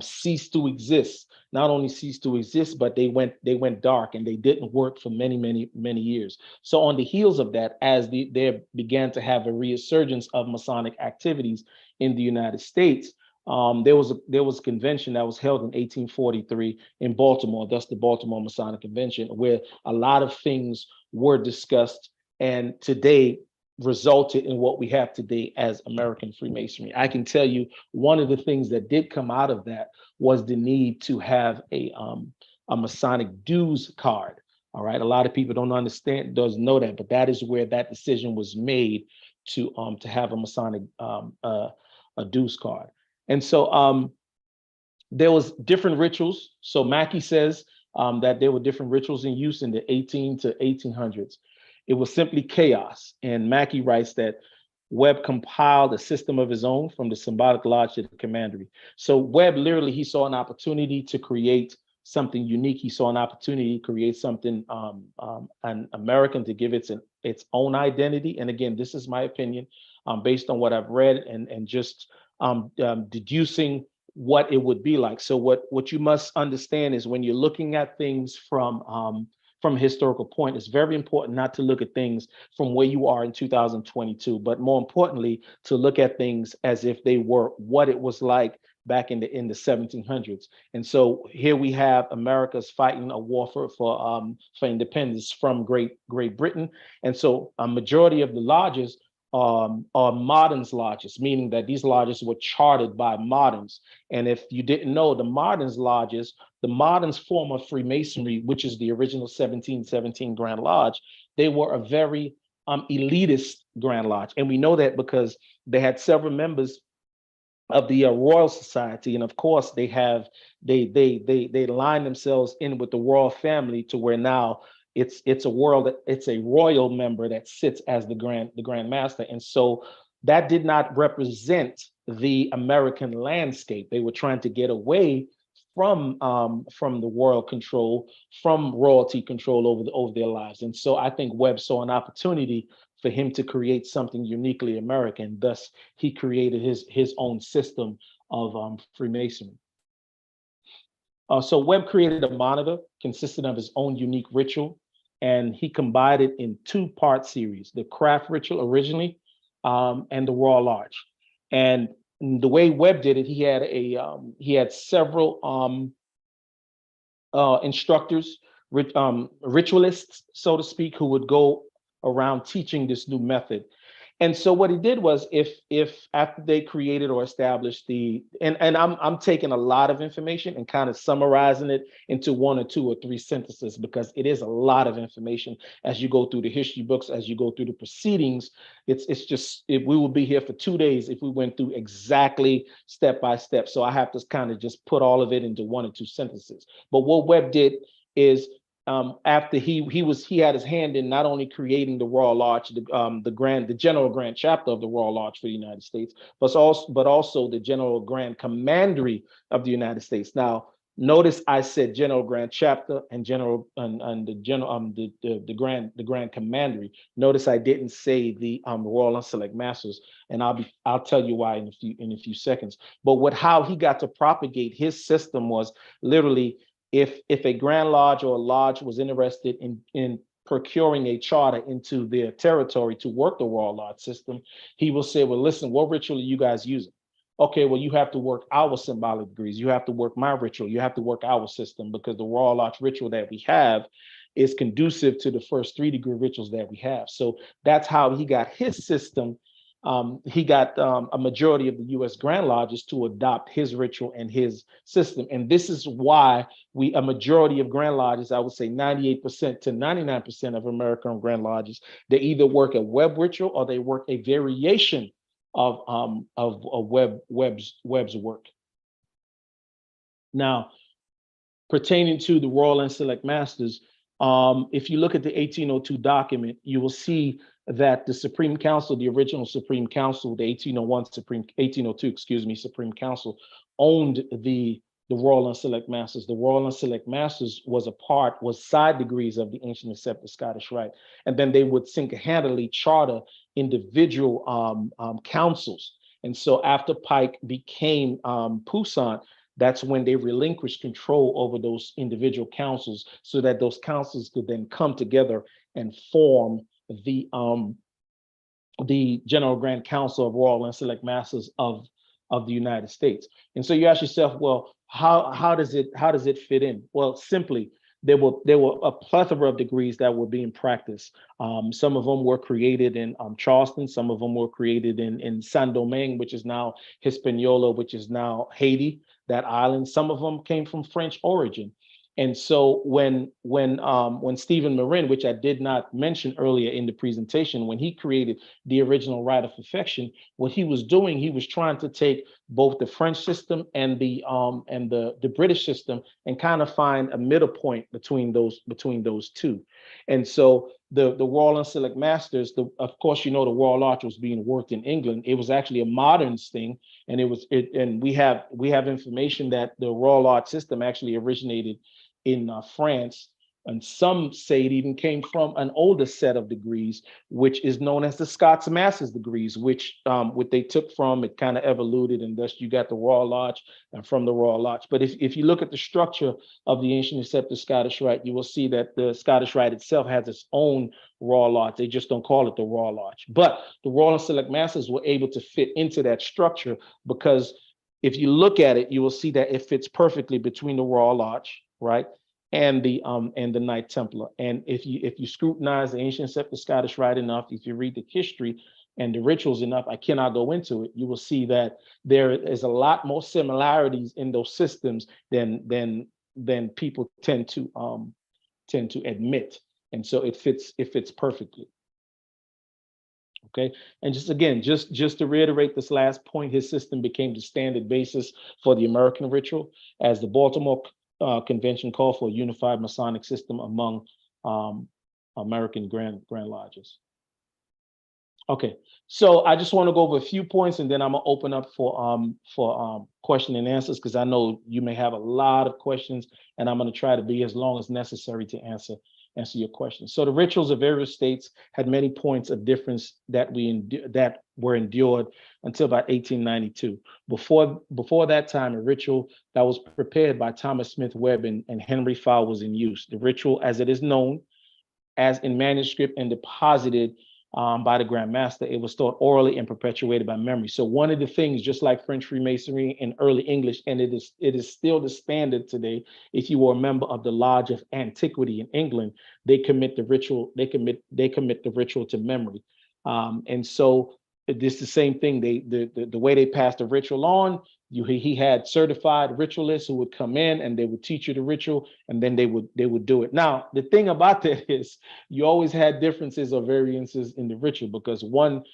ceased to exist. Not only ceased to exist, but they went dark, and they didn't work for many, many, many years. So on the heels of that, as they began to have a resurgence of Masonic activities in the United States, there was a convention that was held in 1843 in Baltimore, thus the Baltimore Masonic Convention, where a lot of things were discussed, and today resulted in what we have today as American Freemasonry. I can tell you one of the things that did come out of that was the need to have a Masonic dues card. All right, a lot of people doesn't know that, but that is where that decision was made to have a Masonic a dues card. And so there was different rituals. So Mackey says that there were different rituals in use in the 18 to 1800s. It was simply chaos. And Mackey writes that Webb compiled a system of his own from the symbolic lodge to the commandery. So Webb literally, he saw an opportunity to create something unique. He saw an opportunity to create something an American, to give its own identity. And again, this is my opinion based on what I've read and just deducing what it would be like. So what you must understand is when you're looking at things from a historical point, it's very important not to look at things from where you are in 2022, but more importantly, to look at things as if they were what it was like back in the 1700s. And so here we have America's fighting a war for independence from Great Britain. And so a majority of the lodges are moderns lodges, meaning that these lodges were chartered by moderns. And if you didn't know, the moderns lodges, the moderns form of Freemasonry, which is the original 1717 Grand Lodge, they were a very elitist Grand Lodge. And we know that because they had several members of the Royal Society, and of course they line themselves in with the royal family to where now it's a royal member that sits as the Grand Master. And so that did not represent the American landscape. They were trying to get away from the royal control, from royalty control over their lives. And so I think Webb saw an opportunity for him to create something uniquely American. Thus, he created his own system of Freemasonry. So Webb created a monitor consisting of his own unique ritual, and he combined it in two-part series: the craft ritual originally, and the Royal Lodge. And the way Webb did it, he had several instructors, ritualists, so to speak, who would go around teaching this new method. And so what he did was, if after they created or established and I'm taking a lot of information and kind of summarizing it into 1 or 2 or 3 sentences, because it is a lot of information as you go through the history books, as you go through the proceedings. We would be here for 2 days if we went through exactly step by step. So I have to kind of just put all of it into 1 or 2 sentences. But what Webb did is, after he had his hand in not only creating the Royal Lodge, the General Grand Chapter of the Royal Lodge for the United States, but also the General Grand Commandery of the United States. Now, notice I said General Grand Chapter and the Grand Commandery. Notice I didn't say the Royal and Select Masters, and I'll tell you why in a few seconds. But how he got to propagate his system was literally, if a Grand Lodge or a lodge was interested in procuring a charter into their territory to work the Royal Lodge system, he will say, well, listen, what ritual are you guys using? Okay, well, you have to work our symbolic degrees. You have to work my ritual. You have to work our system, because the Royal Lodge ritual that we have is conducive to the first 3-degree rituals that we have. So that's how he got his system. He got a majority of the U.S. Grand Lodges to adopt his ritual and his system. And this is why a majority of Grand Lodges, I would say 98% to 99% of American Grand Lodges, they either work a Webb ritual or they work a variation of Webb's work. Now, pertaining to the Royal and Select Masters, if you look at the 1802 document, you will see that the Supreme Council, the original Supreme Council, the 1802 Supreme Council, owned the Royal and Select Masters. The Royal and Select Masters was side degrees of the ancient accepted Scottish Rite. And then they would single-handedly charter individual councils. And so after Pike became Puissant, that's when they relinquished control over those individual councils, so that those councils could then come together and form the General Grand Council of Royal and Select Masters of the United States. And so you ask yourself, well, how does it fit in? Well, simply, there were a plethora of degrees that were being practiced. Some of them were created in Charleston. Some of them were created in Saint-Domingue, which is now Hispaniola, which is now Haiti, that island. Some of them came from French origin. And so when Stephen Marin, which I did not mention earlier in the presentation, when he created the original Rite of Perfection, what he was doing, he was trying to take both the French system and the British system and kind of find a middle point between those two. And so the Royal and Select Masters, of course, you know, the Royal Arch was being worked in England. It was actually a modern thing, and we have information that the Royal Arch system actually originated in France, and some say it even came from an older set of degrees, which is known as the Scots Masters degrees, which what they took from it kind of evoluted, and thus you got the Royal Arch, and from the Royal Arch. But if you look at the structure of the ancient accepted Scottish Rite, you will see that the Scottish Rite itself has its own Royal Arch. They just don't call it the Royal Arch. But the Royal and Select Masters were able to fit into that structure, because if you look at it, you will see that it fits perfectly between the Royal Arch, right, and the Knight Templar. And if you scrutinize the ancient accepted Scottish Rite enough, if you read the history and the rituals enough, I cannot go into it, you will see that there is a lot more similarities in those systems than people tend to admit. And so it fits perfectly. Okay, and just to reiterate this last point, his system became the standard basis for the American ritual, as the Baltimore Convention called for a unified Masonic system among American Grand Lodges. Okay, so I just want to go over a few points, and then I'm gonna open up for question and answers, because I know you may have a lot of questions, and I'm gonna try to be as long as necessary to answer your questions. So the rituals of various states had many points of difference that were endured until about 1892. Before that time, a ritual that was prepared by Thomas Smith Webb and Henry Fowle was in use. The ritual, as it is known, as in manuscript and deposited by the Grand Master, it was taught orally and perpetuated by memory. So one of the things, just like French Freemasonry in early English, and it is still the standard today, if you were a member of the Lodge of Antiquity in England, they commit the ritual to memory. And so it's the same thing. The way they passed the ritual on, he had certified ritualists who would come in and they would teach you the ritual, and then they would do it. Now, the thing about that is you always had differences or variances in the ritual, because one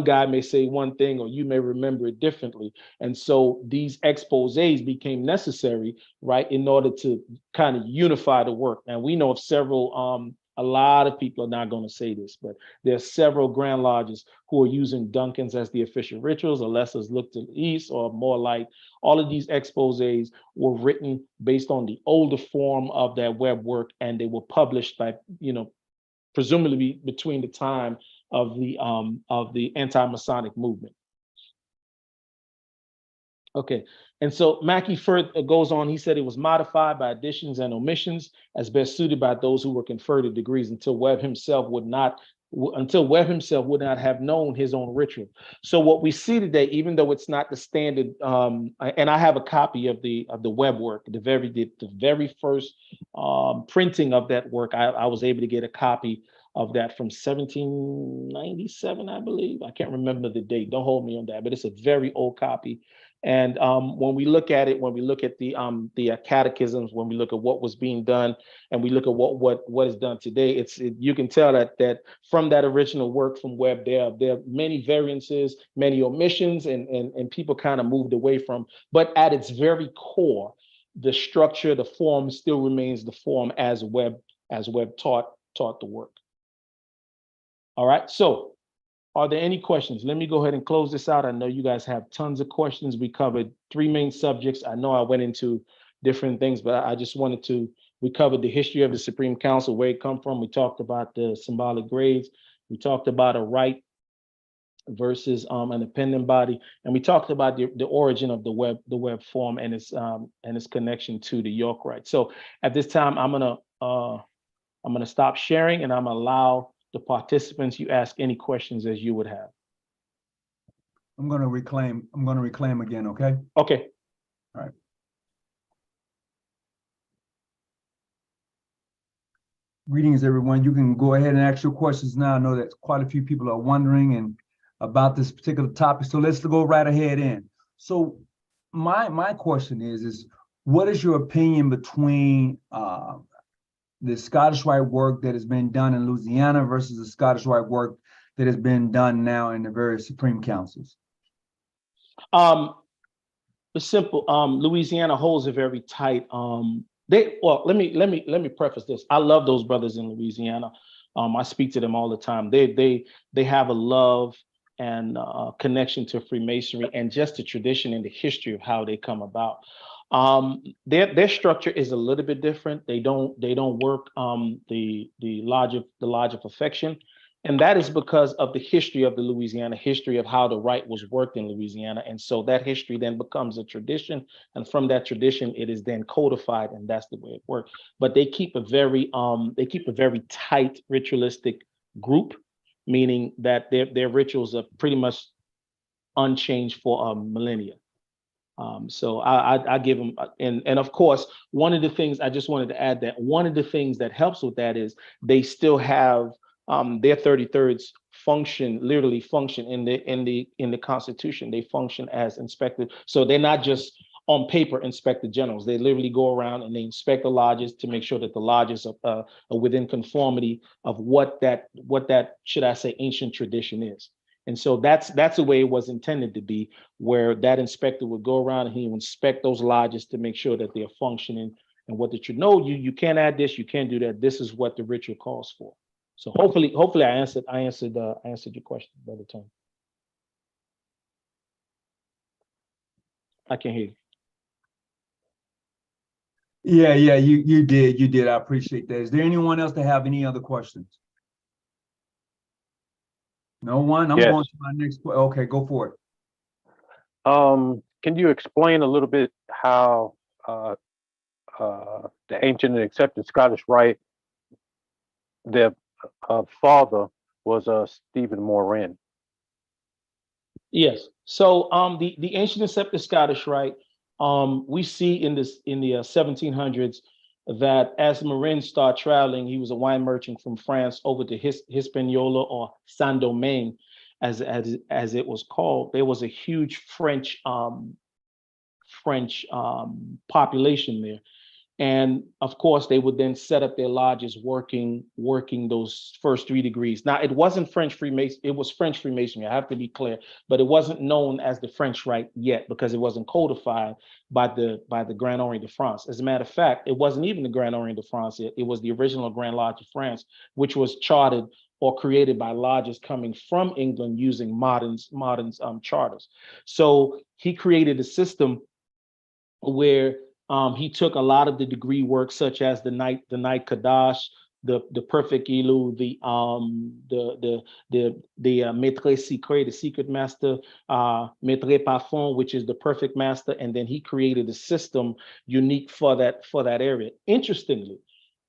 guy may say one thing or you may remember it differently. And so these exposés became necessary, right, in order to kind of unify the work. And we know of several, a lot of people are not going to say this, but there are several Grand Lodges who are using Duncans as the official rituals. The Lessers Look to the East, or More Light. All of these exposés were written based on the older form of that Webb work, and they were published by, presumably between the time of the anti-Masonic movement. Okay, and so Mackey further goes on. He said it was modified by additions and omissions as best suited by those who were conferred degrees until Webb himself would not have known his own ritual. So what we see today, even though it's not the standard, and I have a copy of the Webb work, the very first printing of that work, I was able to get a copy of that from 1797, I believe. I can't remember the date. Don't hold me on that, but it's a very old copy. And when we look at it, when we look at the catechisms, when we look at what was being done, and we look at what is done today, you can tell that from that original work from Webb, there are many variances, many omissions, and people kind of moved away from. But at its very core, the structure, the form still remains the form as Webb taught the work. All right, so are there any questions? Let me go ahead and close this out. I know you guys have tons of questions. We covered 3 main subjects. I know I went into different things, but I just we covered the history of the Supreme Council, where it come from. We talked about the symbolic grades. We talked about a rite versus an appendant body. And we talked about the origin of the Webb form and its connection to the York Rite. So at this time, I'm gonna stop sharing, and I'm gonna allow the participants, you ask any questions as you would have. I'm gonna reclaim again, okay? Okay. All right. Greetings, everyone. You can go ahead and ask your questions now. I know that quite a few people are wondering about this particular topic, so let's go right ahead in. So my question is what is your opinion between the Scottish Rite work that has been done in Louisiana versus the Scottish Rite work that has been done now in the various Supreme Councils? It's simple. Louisiana holds a very tight. Let me preface this. I love those brothers in Louisiana. I speak to them all the time. They have a love and connection to Freemasonry and just the tradition and the history of how they come about. Their structure is a little bit different. They don't work the Lodge of Perfection, and that is because of the history of the Louisiana history of how the rite was worked in Louisiana, and so that history then becomes a tradition, and from that tradition it is then codified, and that's the way it works. But they keep a very tight ritualistic group, meaning that their rituals are pretty much unchanged for millennia. So I give them, and of course, one of the things I just wanted to add that one of the things that helps with that is they still have their 33rds literally function in the Constitution. They function as inspector, so they're not just on paper inspector generals. They literally go around and they inspect the lodges to make sure that the lodges are within conformity of what that should I say ancient tradition is. And so that's the way it was intended to be, where that inspector would go around and he would inspect those lodges to make sure that they're functioning and what they should know. You can't add this, you can't do that. This is what the ritual calls for. So hopefully I answered your question, Brother Tony. I can hear you. Yeah, you did. I appreciate that. Is there anyone else that have any other questions? No one? I'm Yes. going to my next. Okay, go for it. Can you explain a little bit how the ancient and accepted Scottish Rite, their father was Stephen Moran? Yes. So the ancient accepted Scottish Rite, we see in the 1700s that as Marin started traveling, he was a wine merchant from France over to Hispaniola or Saint-Domingue, as it was called. There was a huge French population there. And of course, they would then set up their lodges working those first 3 degrees. Now, it wasn't French Freemason, it was French Freemasonry, I have to be clear, but it wasn't known as the French Rite yet because it wasn't codified by the Grand Orient de France. As a matter of fact, it wasn't even the Grand Orient de France yet. It was the original Grand Lodge of France, which was chartered or created by lodges coming from England using modern charters. So he created a system where he took a lot of the degree work, such as the Night Kadash, the Perfect Ilu, the Maître Secret, the Secret Master, Maître Parfum, which is the Perfect Master, and then he created a system unique for that area. Interestingly,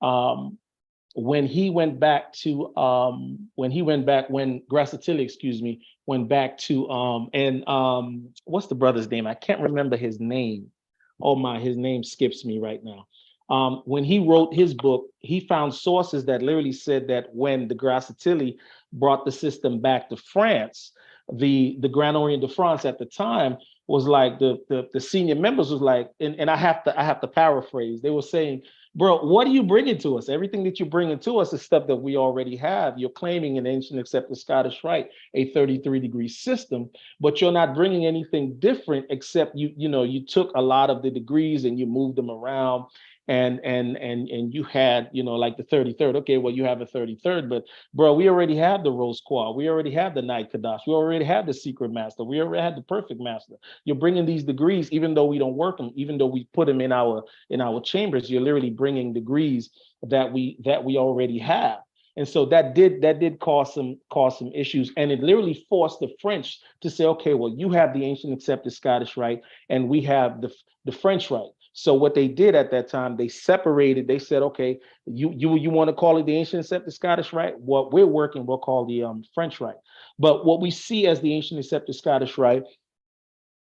when Grassetili, went back to what's the brother's name? I can't remember his name. Oh my, his name skips me right now. When he wrote his book, he found sources that literally said that when the Grassetili brought the system back to France, the Grand Orient de France at the time was like the senior members was like, and I have to paraphrase. They were saying, bro, what are you bringing to us? Everything that you're bringing to us is stuff that we already have. You're claiming an ancient accepted Scottish Rite, a 33-degree system, but you're not bringing anything different except you took a lot of the degrees and you moved them around. And you had, like the 33rd. Okay, well, you have a 33rd, but bro, we already have the Rose Quartz. We already have the Night Kadash. We already have the Secret Master. We already had the Perfect Master. You're bringing these degrees, even though we don't work them, even though we put them in our chambers. You're literally bringing degrees that we already have. And so that did cause some issues, and it literally forced the French to say, okay, well, you have the ancient accepted Scottish Rite, and we have the French Rite. So what they did at that time, they separated. They said, okay, you want to call it the ancient accepted Scottish Rite? What we're working, we'll call the French Rite. But what we see as the ancient accepted Scottish Rite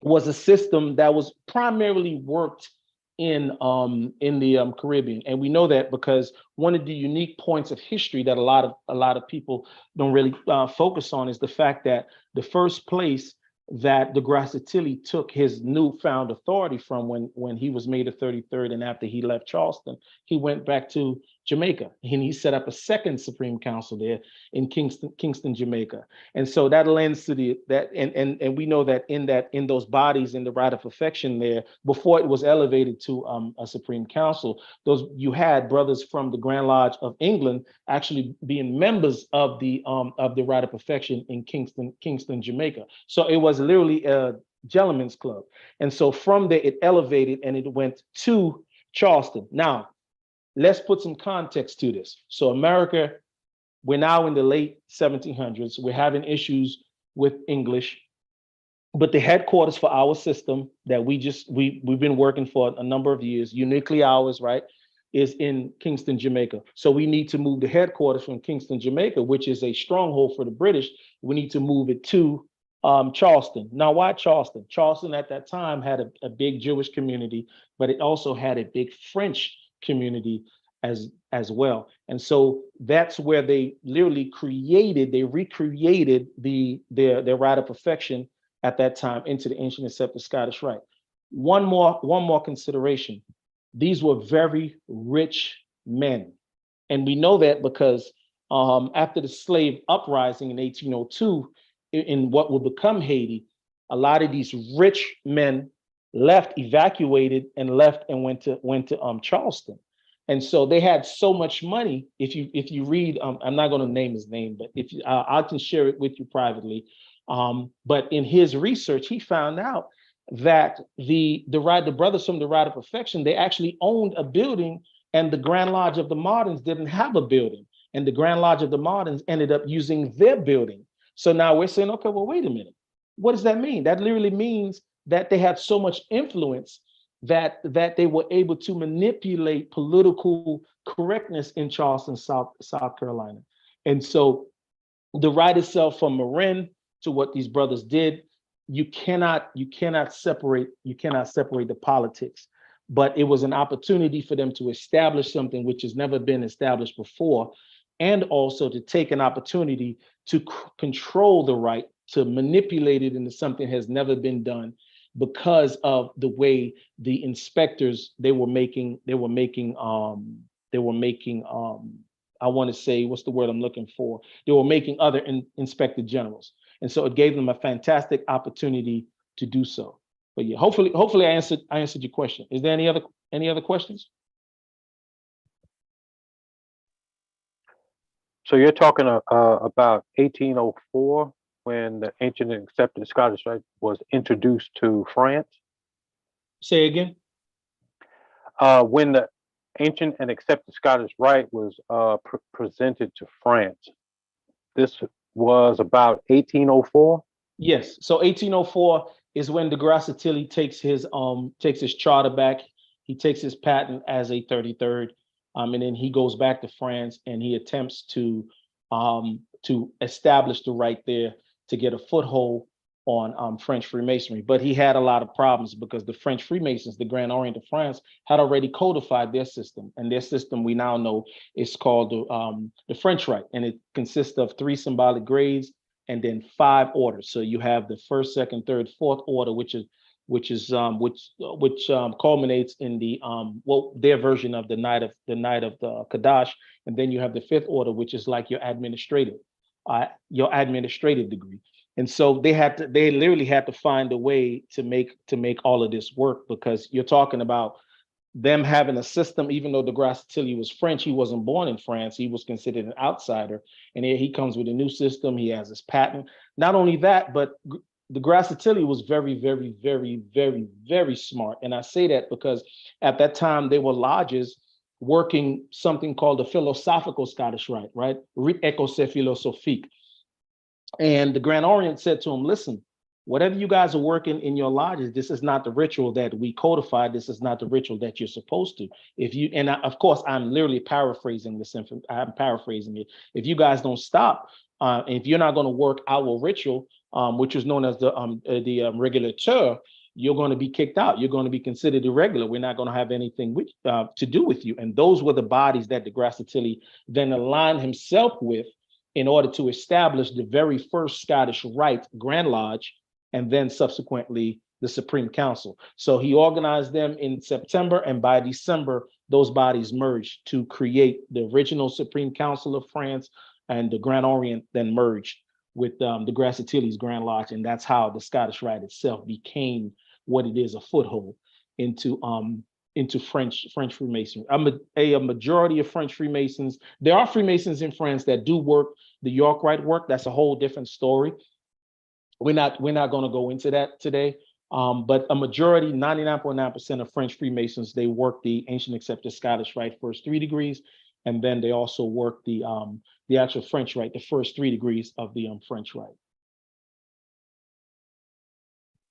was a system that was primarily worked in the Caribbean, and we know that because one of the unique points of history that a lot of people don't really focus on is the fact that the first place that the Grassetili took his newfound authority from when he was made a 33rd, and after he left Charleston, he went back to Jamaica. And he set up a second Supreme Council there in Kingston, Jamaica. And so that lends to and we know that in those bodies, in the Rite of Perfection there, before it was elevated to a Supreme Council, you had brothers from the Grand Lodge of England actually being members of the Rite of Perfection in Kingston, Jamaica. So it was literally a gentleman's club. And so from there, it elevated and it went to Charleston. Now, let's put some context to this. So America, we're now in the late 1700s. We're having issues with English, but the headquarters for our system that we've been working for a number of years, uniquely ours, right, is in Kingston, Jamaica. So we need to move the headquarters from Kingston, Jamaica, which is a stronghold for the British. We need to move it to Charleston. Now, why Charleston? Charleston at that time had a big Jewish community, but it also had a big French community as well. And so that's where they literally recreated their Rite of Perfection at that time into the ancient accepted Scottish Rite. One more consideration. These were very rich men. And we know that because after the slave uprising in 1802, in what would become Haiti, a lot of these rich men evacuated and went to Charleston. And so they had so much money. If you read, I'm not going to name his name, but if you, I can share it with you privately. But in his research, he found out that the brothers from the Rite of Perfection, they actually owned a building, and the Grand Lodge of the Moderns didn't have a building, and the Grand Lodge of the Moderns ended up using their building. So now we're saying, okay, well, wait a minute. What does that mean? That literally means that they had so much influence that they were able to manipulate political correctness in Charleston, South Carolina. And so the rite itself, from Marin to what these brothers did, you cannot separate the politics. But it was an opportunity for them to establish something which has never been established before, and also to take an opportunity to control the rite, to manipulate it into something has never been done, because of the way the inspectors I want to say, what's the word I'm looking for? They were making other inspector generals. And so it gave them a fantastic opportunity to do so. But yeah, hopefully I answered your question. Is there any other questions? So you're talking about 1804, when the ancient and accepted Scottish Rite was introduced to France? Say again? When the ancient and accepted Scottish Rite was presented to France, this was about 1804? Yes. So 1804 is when DeGrasse Tilly takes his charter back. He takes his patent as a 33rd, and then he goes back to France and he attempts to establish the rite there, to get a foothold on French Freemasonry. But he had a lot of problems because the French Freemasons, the Grand Orient of France, had already codified their system. And their system, we now know, is called the French Rite. And it consists of 3 symbolic grades and then 5 orders. So you have the first, second, third, fourth order, which culminates in their version of the night of the Kadash. And then you have the 5th order, which is like your administrative degree. And so they literally had to find a way to make all of this work, because you're talking about them having a system. Even though DeGrasse Tilly was French, he wasn't born in France. He was considered an outsider. And here he comes with a new system. He has his patent. Not only that, but DeGrasse Tilly was very, very, very, very, very smart. And I say that because at that time there were lodges working something called the philosophical Scottish Rite, right? Rite écossais philosophique. And the Grand Orient said to him, listen, whatever you guys are working in your lodges, this is not the ritual that we codified. This is not the ritual that you're supposed to. Of course, I'm literally paraphrasing this. I'm paraphrasing it. If you guys don't stop, if you're not going to work our ritual, which is known as the régulateur, you're going to be kicked out. You're going to be considered irregular. We're not going to have anything to do with you. And those were the bodies that DeGrasse Tilly then aligned himself with in order to establish the very first Scottish Rite, Grand Lodge, and then subsequently the Supreme Council. So he organized them in September, and by December, those bodies merged to create the original Supreme Council of France, and the Grand Orient then merged with the Grass Antilles Grand Lodge, and that's how the Scottish Rite itself became what it is, a foothold into French Freemasonry. A majority of French Freemasons, there are Freemasons in France that do work the York Rite work. That's a whole different story. We're not going to go into that today. But a majority, 99.9% of French Freemasons, they work the Ancient Accepted Scottish Rite first 3 degrees, and then they also work the actual French Rite, the first 3 degrees of the French Rite.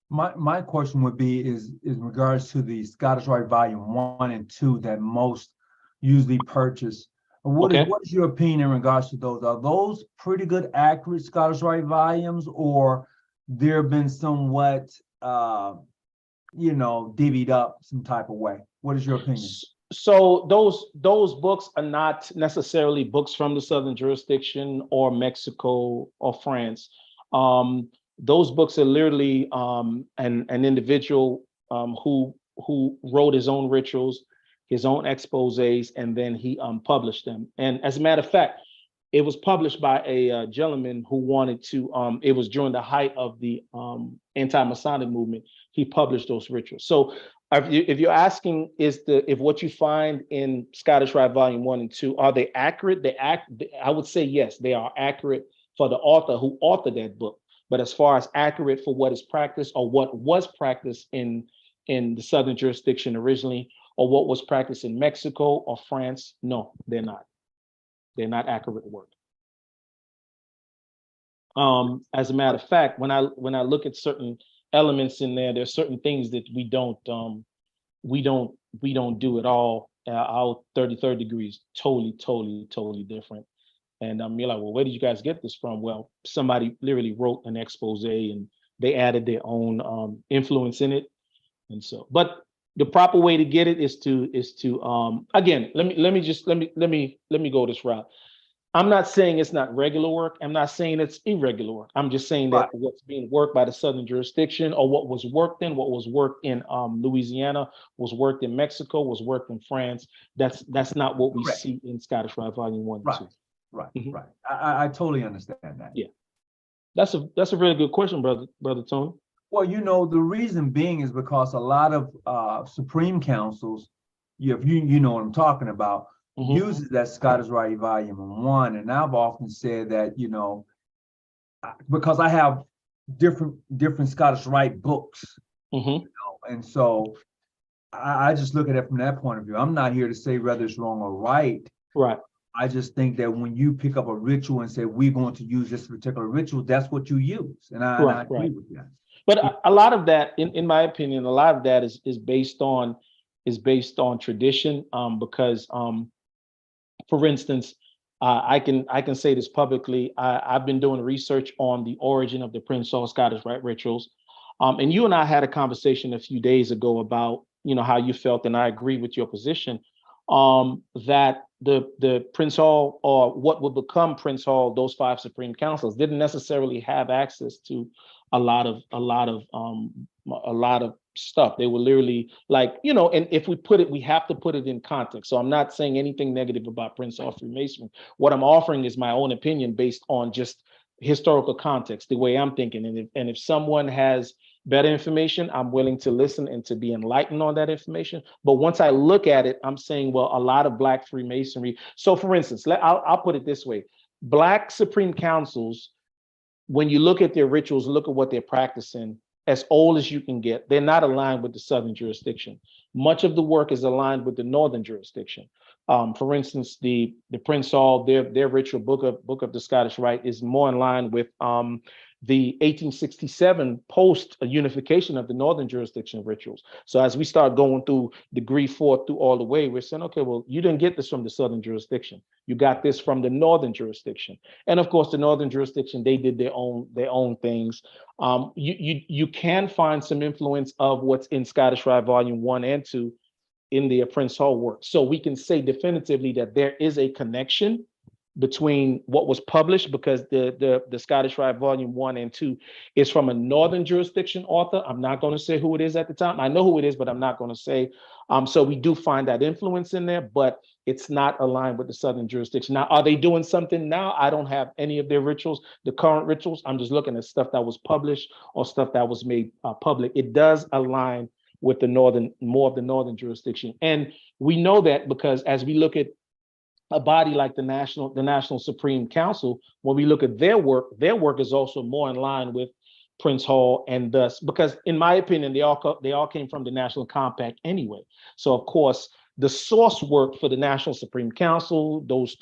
My question would be is in regards to the Scottish Rite Volume 1 and 2 that most usually purchase. What is your opinion in regards to those? Are those pretty good, accurate Scottish Rite volumes, or there have been somewhat, divvied up some type of way? What is your opinion? So those books are not necessarily books from the Southern jurisdiction or Mexico or France. Those books are literally an individual who wrote his own rituals, his own exposés, and then he published them. And as a matter of fact, it was published by a gentleman who wanted to, it was during the height of the anti-Masonic movement, he published those rituals. So if you're asking, if what you find in Scottish Rite Volume 1 and 2, are they accurate? I would say yes, they are accurate for the author who authored that book. But as far as accurate for what is practiced or what was practiced in the Southern jurisdiction originally, or what was practiced in Mexico or France, no, they're not. They're not accurate work. As a matter of fact, when I look at certain elements in there, there's certain things that we don't do at all. Our 33rd degree is totally different. And you're like, well, where did you guys get this from? Well, somebody literally wrote an expose and they added their own influence in it. And so, but the proper way to get it is to again, let me go this route. I'm not saying it's not regular work. I'm not saying it's irregular work. I'm just saying that what's being worked by the Southern jurisdiction, or what was worked in Louisiana, was worked in Mexico, was worked in France. That's not what we see in Scottish Rite Volume 1 and 2. Right. I totally understand that. Yeah, that's a really good question, brother Tony. Well, the reason being is because a lot of Supreme Councils, if you know what I'm talking about, uses that Scottish Rite Volume 1, and I've often said that because I have different Scottish Rite books, and so I just look at it from that point of view. I'm not here to say whether it's wrong or right. Right. I just think that when you pick up a ritual and say, we're going to use this particular ritual, that's what you use. And I agree with that. But a lot of that, in my opinion, a lot of that is based on tradition. Because for instance, I can say this publicly. I've been doing research on the origin of the Prince Hall Scottish Rite rituals. And you and I had a conversation a few days ago about, how you felt, and I agree with your position, that the Prince Hall, or what would become Prince Hall, those 5 Supreme Councils, didn't necessarily have access to a lot of stuff. They were literally like, and if we have to put it in context. So I'm not saying anything negative about Prince Hall Freemasonry. What I'm offering is my own opinion based on just historical context, the way I'm thinking. And if someone has better information, I'm willing to listen and to be enlightened on that information. But once I look at it, I'm saying, well, a lot of Black Freemasonry. So for instance, I'll put it this way. Black Supreme Councils, when you look at their rituals, look at what they're practicing, as old as you can get, they're not aligned with the Southern jurisdiction. Much of the work is aligned with the Northern jurisdiction. For instance, the Prince Hall, their ritual book of the Scottish Rite is more in line with the 1867 post unification of the Northern jurisdiction rituals. So as we start going through degree 4 through all the way, we're saying, okay, well, you didn't get this from the Southern jurisdiction. You got this from the Northern jurisdiction. And of course, the Northern jurisdiction, they did their own things. You can find some influence of what's in Scottish Rite Volume 1 and 2 in the Prince Hall work. So we can say definitively that there is a connection between what was published, because the Scottish Rite Volume 1 and 2 is from a northern jurisdiction author. I'm not going to say who it is at the time. I know who it is, but I'm not going to say. So we do find that influence in there, but it's not aligned with the southern jurisdiction. Now, are they doing something now? I don't have any of their rituals, the current rituals. I'm just looking at stuff that was published or stuff that was made public. It does align with the more of the northern jurisdiction. And we know that because as we look at a body like the National Supreme Council, when we look at their work is also more in line with Prince Hall, and thus, because in my opinion, they all came from the National Compact anyway. So of course, the source work for the National Supreme Council, those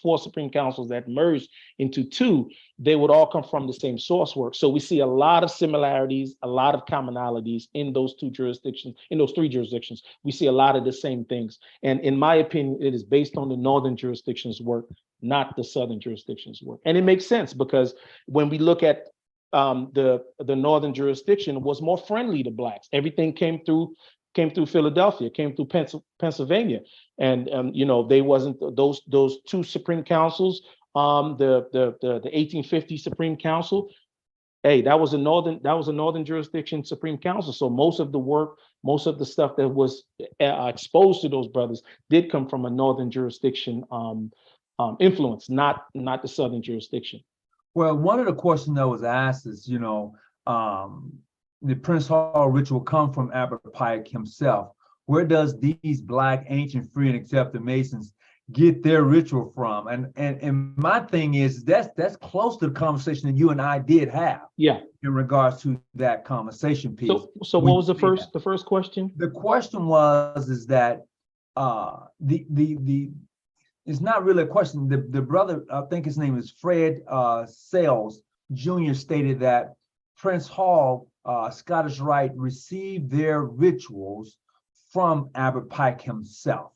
four Supreme Councils that merged into two, they would all come from the same source work. So we see a lot of similarities, a lot of commonalities in those three jurisdictions. We see a lot of the same things. And in my opinion, it is based on the northern jurisdictions work, not the southern jurisdictions work. And it makes sense because when we look at the northern jurisdiction was more friendly to blacks. Everything came through Philadelphia, came through Pennsylvania, and they wasn't those two Supreme Councils. The 1850 Supreme Council, hey, that was a northern jurisdiction Supreme Council. So most of the work, most of the stuff that was exposed to those brothers did come from a northern jurisdiction influence, not the southern jurisdiction. Well, one of the questions that was asked is, the Prince Hall ritual come from Albert Pike himself. Where does these Black ancient free and accepted Masons get their ritual from? And my thing is that's close to the conversation that you and I did have. Yeah. In regards to that conversation piece. So what was the first question? The question is that it's not really a question. The brother, I think his name is Fred Sales Jr., stated that Prince Hall, Scottish Rite, received their rituals from Albert Pike himself.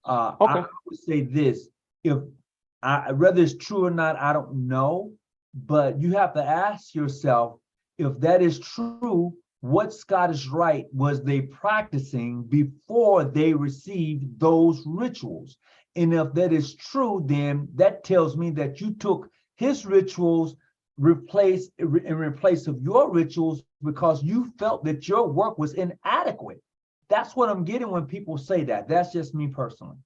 Okay. I would say this, whether it's true or not, I don't know, but you have to ask yourself, if that is true, what Scottish Rite was they practicing before they received those rituals? And if that is true, then that tells me that you took his rituals in replace of your rituals because you felt that your work was inadequate. That's what I'm getting when people say that. That's just me personally.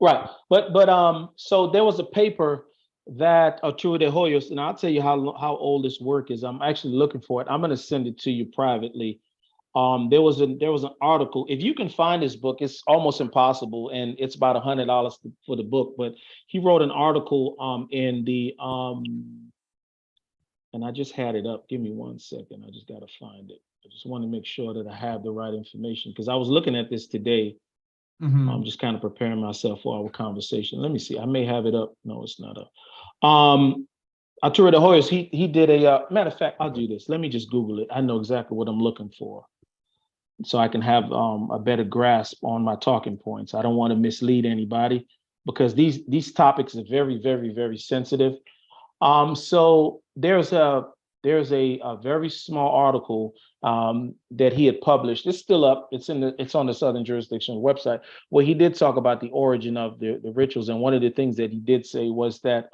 Right, but so there was a paper that Arturo de Hoyos, and I'll tell you how old this work is. I'm actually looking for it. I'm going to send it to you privately. There was an article. If you can find this book, it's almost impossible, and it's about $100 for the book. But he wrote an article in the and I just had it up. Give me 1 second. I just got to find it. I just want to make sure that I have the right information because I was looking at this today. Mm-hmm. I'm just kind of preparing myself for our conversation. Let me see. I may have it up. No, it's not up. Arturo de Hoyos, he did a matter of fact. I'll do this. Let me just Google it. I know exactly what I'm looking for, so I can have a better grasp on my talking points. I don't want to mislead anybody because these topics are very, very, very sensitive. So there's a very small article that he had published. It's still up. It's on the Southern Jurisdiction website, where he did talk about the origin of the rituals. And one of the things that he did say was that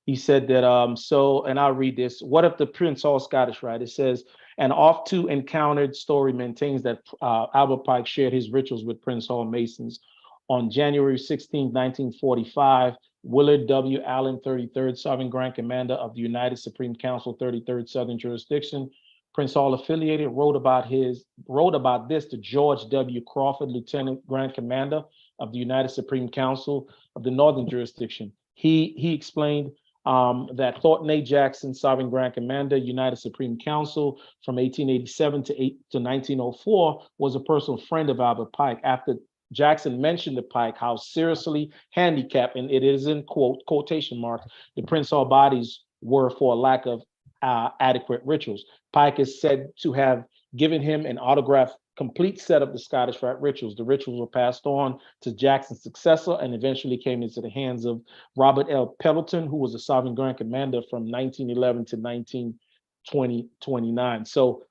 he said that and I'll read this. What if the Prince Hall Scottish Rite? It says, an oft-to-encountered story maintains that Albert Pike shared his rituals with Prince Hall Masons on January 16, 1945. Willard W. Allen, 33rd Sovereign Grand Commander of the United Supreme Council, 33rd Southern Jurisdiction, Prince Hall affiliated, wrote about this to George W. Crawford, Lieutenant Grand Commander of the United Supreme Council of the Northern Jurisdiction. He explained that Thornton A. Jackson, Sovereign Grand Commander, United Supreme Council from 1887 to 1904, was a personal friend of Albert Pike. After Jackson mentioned to Pike how seriously handicapped, and it is in quotation marks, the Prince Hall bodies were for a lack of adequate rituals. Pike is said to have given him an autographed complete set of the Scottish Rite rituals. The rituals were passed on to Jackson's successor and eventually came into the hands of Robert L. Pendleton, who was a Sovereign Grand Commander from 1911 to 1929. So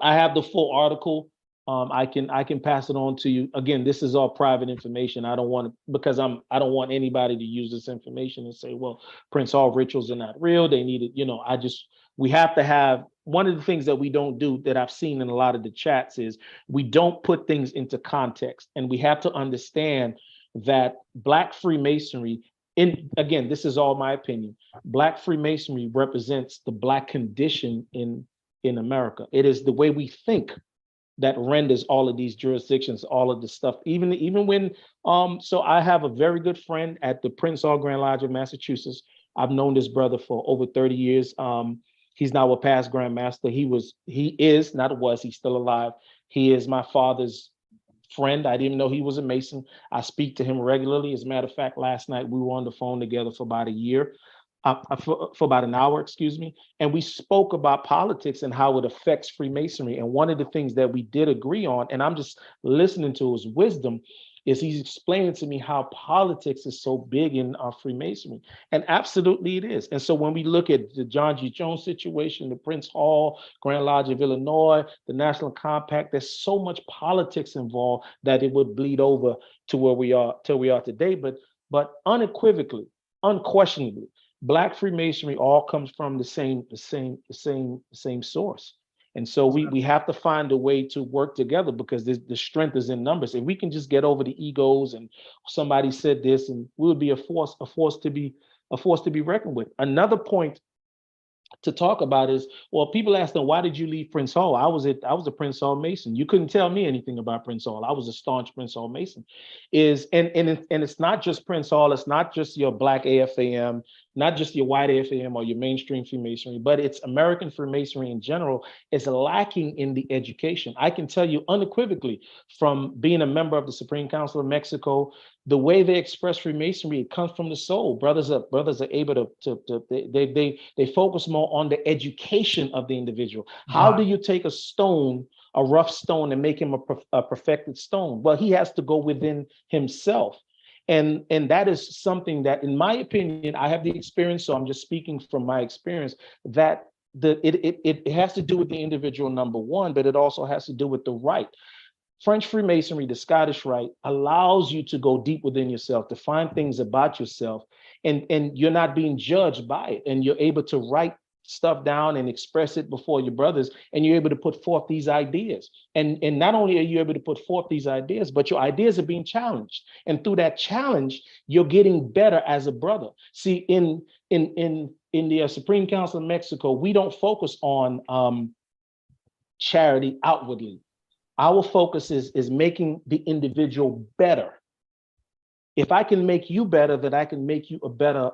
I have the full article. I can pass it on to you. Again, this is all private information. I don't want to, because I don't want anybody to use this information and say, well, Prince Hall rituals are not real. They need it. We have to have, one of the things that we don't do that I've seen in a lot of the chats is we don't put things into context. And we have to understand that Black Freemasonry, again, this is all my opinion, Black Freemasonry represents the Black condition in America. It is the way we think that renders all of these jurisdictions, all of the stuff, even when, so I have a very good friend at the Prince Hall Grand Lodge of Massachusetts. I've known this brother for over 30 years. He's now a past Grand Master. He's still alive. He is my father's friend. I didn't know he was a Mason. I speak to him regularly. As a matter of fact, last night we were on the phone together for about a year. For about an hour, excuse me, and we spoke about politics and how it affects Freemasonry. And one of the things that we did agree on, and I'm just listening to his wisdom, is he's explaining to me how politics is so big in our Freemasonry. And absolutely it is. And so when we look at the John G. Jones situation, the Prince Hall, Grand Lodge of Illinois, the National Compact, there's so much politics involved that it would bleed over to where we are today. But unequivocally, unquestionably, Black Freemasonry all comes from the same source. And so we have to find a way to work together, because the strength is in numbers. If we can just get over the egos and somebody said this, and we'll be a force to be reckoned with. Another point to talk about is, well, people ask them, why did you leave Prince Hall? I was a Prince Hall Mason. You couldn't tell me anything about Prince Hall. I was a staunch Prince Hall Mason. And it's not just Prince Hall, it's not just your Black AFAM, not just your white AFAM or your mainstream Freemasonry, but it's American Freemasonry in general is lacking in the education. I can tell you unequivocally, from being a member of the Supreme Council of Mexico, the way they express Freemasonry, it comes from the soul. Brothers are able they focus more on the education of the individual. How do you take a rough stone, and make him a perfected stone? Well, he has to go within himself. And that is something that, in my opinion, I have the experience, so I'm just speaking from my experience, that it has to do with the individual, number one, but it also has to do with the rite. French Freemasonry, the Scottish Rite, allows you to go deep within yourself, to find things about yourself, and you're not being judged by it, and you're able to write stuff down and express it before your brothers, and you're able to put forth these ideas. And not only are you able to put forth these ideas, but your ideas are being challenged. And through that challenge, you're getting better as a brother. See, in the Supreme Council of Mexico, we don't focus on charity outwardly. Our focus is making the individual better. If I can make you better, then I can make you a better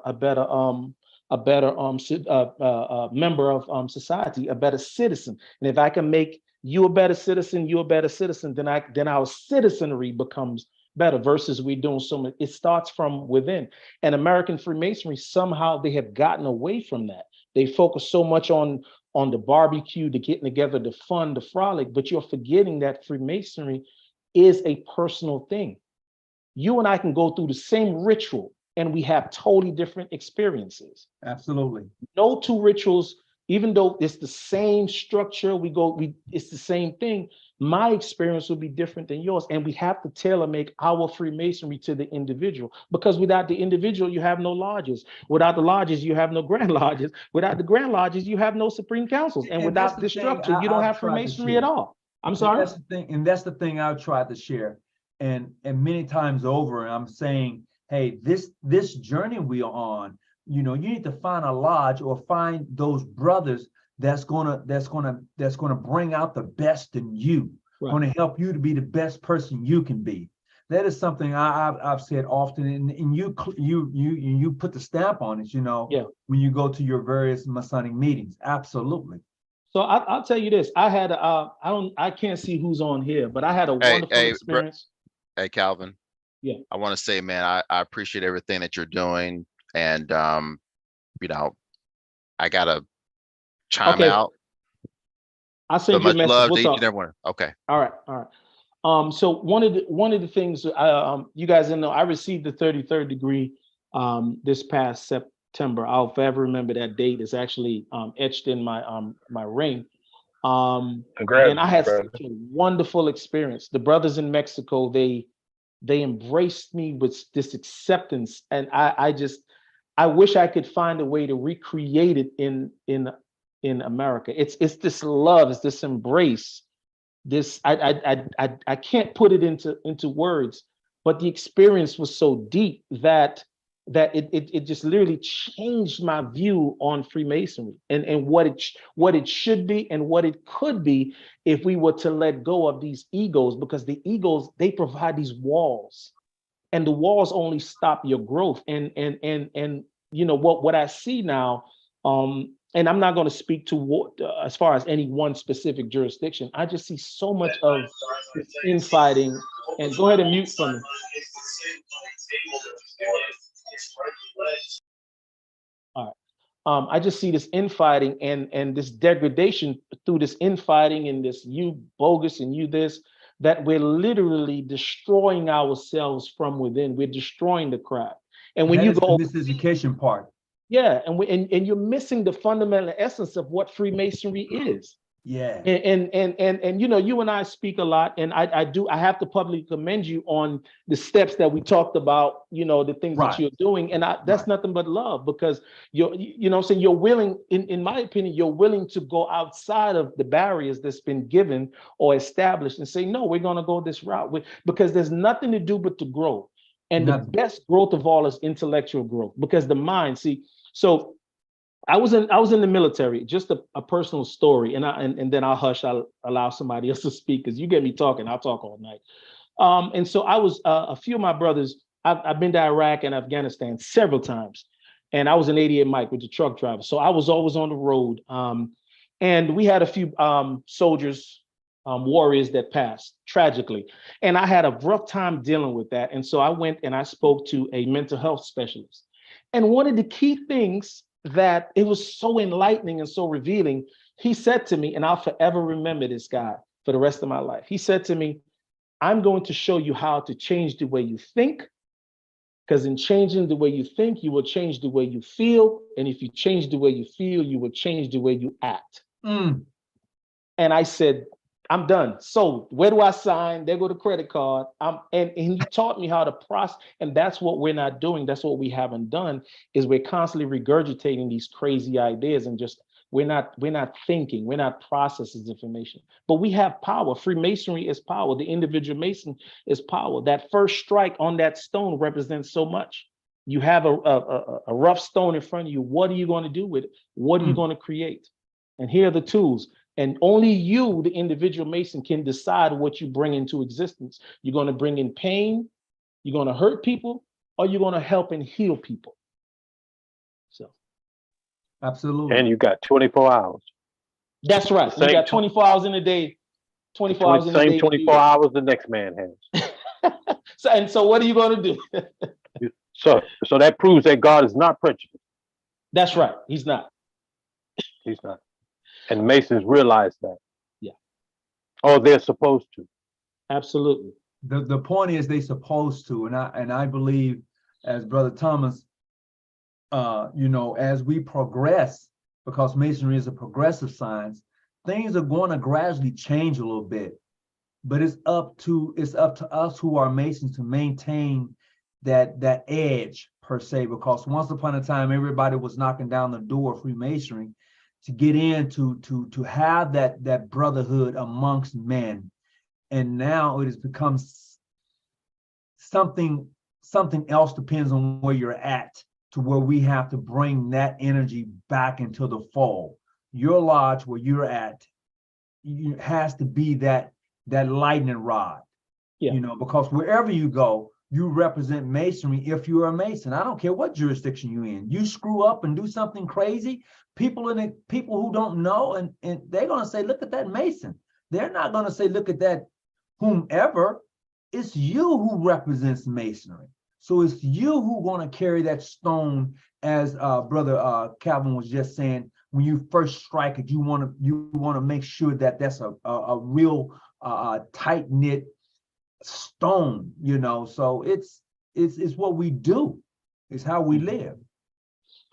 member of society, a better citizen. And if I can make you a better citizen, then our citizenry becomes better, versus we're doing so much. It starts from within. And American Freemasonry, somehow they have gotten away from that. They focus so much on the barbecue, the getting together, the fun, the frolic, but you're forgetting that Freemasonry is a personal thing. You and I can go through the same ritual, and we have totally different experiences. Absolutely. No two rituals, even though it's the same structure, it's the same thing, my experience will be different than yours. And we have to tailor make our Freemasonry to the individual, because without the individual, you have no lodges. Without the lodges, you have no Grand Lodges. Without the Grand Lodges, you have no Supreme Councils. And without this structure, you don't have Freemasonry at all. I'm sorry? That's the thing I've tried to share. And many times over, I'm saying, hey, this journey we are on, you need to find a lodge or find those brothers that's gonna bring out the best in you, right. Going to help you to be the best person you can be. That is something I've said often, and you put the stamp on it, yeah. When you go to your various Masonic meetings. Absolutely. So I'll tell you this. I had I can't see who's on here, but I had a wonderful experience. Hey, Calvin. Yeah. I want to say, man, I appreciate everything that you're doing. And, I got to chime out. I'll send you a message. Love to each and everyone. Okay. All right. So one of the things, you guys know, I received the 33rd degree this past September. I'll forever remember that date. It's actually etched in my ring. Congrats, And I had brother. such a wonderful experience. The brothers in Mexico, they embraced me with this acceptance, and I wish I could find a way to recreate it in America. It's this love, it's this embrace. This I can't put it into words, but the experience was so deep that it just literally changed my view on Freemasonry and what it should be and what it could be if we were to let go of these egos, because the egos, they provide these walls, and the walls only stop your growth. And you know what I see now, and I'm not going to speak to what as far as any one specific jurisdiction. I just see so much of this infighting. And go ahead and mute for me. All right. I just see this infighting and this degradation through this infighting and this you bogus and you this, that we're literally destroying ourselves from within. We're destroying the craft. And when That you is go, the miseducation part. yeah, and you're missing the fundamental essence of what Freemasonry is. Yeah. And you know, you and I speak a lot, and I have to publicly commend you on the steps that we talked about, you know, the things Right. that you're doing. And that's Right. nothing but love, because you know, so you're willing, in my opinion, you're willing to go outside of the barriers that's been given or established and say, no, we're going to go this route, because there's nothing to do but to grow. And the Nothing. best growth of all is intellectual growth, because the mind, see, so I was in the military. Just a personal story, and then I'll hush. I'll allow somebody else to speak, because you get me talking, I'll talk all night. And so I was a few of my brothers. I've been to Iraq and Afghanistan several times, and I was an 88 Mike with the truck driver. So I was always on the road. And we had a few soldiers, warriors that passed tragically, and I had a rough time dealing with that. And so I went and I spoke to a mental health specialist. And one of the key things that it was so enlightening and so revealing, he said to me, and I'll forever remember this guy for the rest of my life. He said to me, I'm going to show you how to change the way you think, because in changing the way you think, you will change the way you feel. And if you change the way you feel, you will change the way you act. Mm. And I said, I'm done. So where do I sign? There go the credit card. And he taught me how to process. And that's what we're not doing. That's what we haven't done, is we're constantly regurgitating these crazy ideas, and just we're not thinking, we're not processing information. But we have power. Freemasonry is power. The individual Mason is power. That first strike on that stone represents so much. You have a rough stone in front of you. What are you going to do with it? What are you going to create? And here are the tools. And only you, the individual Mason, can decide what you bring into existence. You're going to bring in pain, you're going to hurt people, or you're going to help and heal people. So. Absolutely. And you got 24 hours. That's right. You got 24 hours in a day, 24 hours in a day. Same 24 hours the next man has. So what are you going to do? So that proves that God is not prejudiced. That's right. He's not. He's not. And Masons realize that. Yeah. Oh, they're supposed to. Absolutely. The point is they supposed to, and I believe, as Brother Thomas, you know, as we progress, because Masonry is a progressive science, things are going to gradually change a little bit. But it's up to us who are Masons to maintain that edge per se, because once upon a time everybody was knocking down the door of Freemasonry to get in to have that brotherhood amongst men. And now it has become something else, depends on where you're at, to where we have to bring that energy back into the fold. Your lodge, where you're at, has to be that lightning rod. Yeah. You know, because wherever you go, you represent Masonry. If you're a Mason, I don't care what jurisdiction you're in, you screw up and do something crazy, people who don't know, and they're going to say, look at that Mason. They're not going to say, look at that whomever. It's you who represents Masonry. So it's you who going to carry that stone, as Brother Calvin was just saying. When you first strike it, you want to make sure that that's a real tight-knit stone, you know. So it's what we do. It's how we live.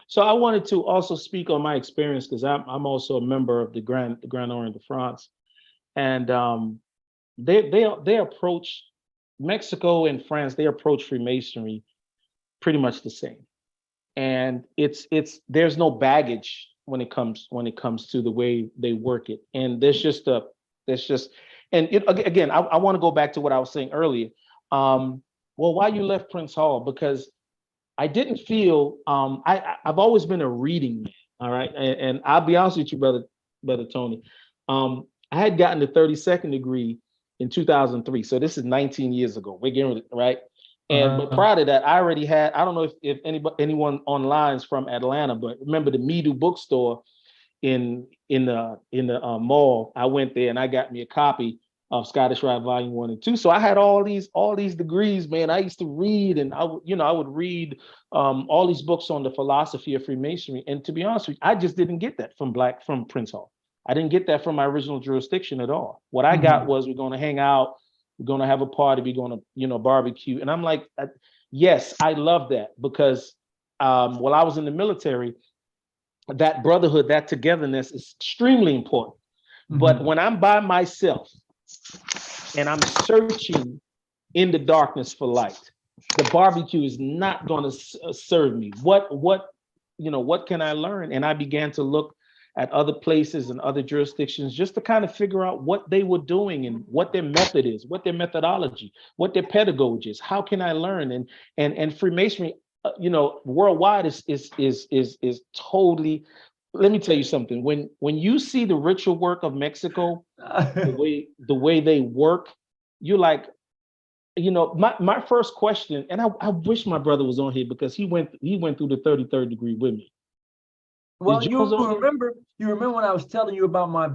So I wanted to also speak on my experience because I'm also a member of the Grand Orient de France, and they approach Mexico and France. They approach Freemasonry pretty much the same, and it's there's no baggage when it comes to the way they work it, and and again I want to go back to what I was saying earlier. Well, why you left Prince Hall? Because I didn't feel I've always been a reading man, all right, and I'll be honest with you, brother Tony. I had gotten the 32nd degree in 2003, so this is 19 years ago. We're getting right, and but prior to that, I already had. I don't know if anyone online is from Atlanta, but remember the Meadu bookstore in the mall. I went there and I got me a copy of Scottish Rite Volume 1 and 2. So I had all these degrees, man. I used to read, and I would read all these books on the philosophy of Freemasonry. And to be honest with you, I just didn't get that from Prince Hall. I didn't get that from my original jurisdiction at all. What I got was, we're going to hang out, we're going to have a party, we're going to barbecue. And I'm like, yes, I love that, because while I was in the military, that brotherhood, that togetherness is extremely important. But when I'm by myself and I'm searching in the darkness for light, the barbecue is not going to serve me. What can I learn? And I began to look at other places and other jurisdictions just to kind of figure out what they were doing and what their method is, what their methodology, what their pedagogy is. How can I learn? And Freemasonry, worldwide is totally. Let me tell you something. When you see the ritual work of Mexico, the way they work, you're like, my first question, and I wish my brother was on here because he went through the 33rd degree with me. Well, you remember when I was telling you about my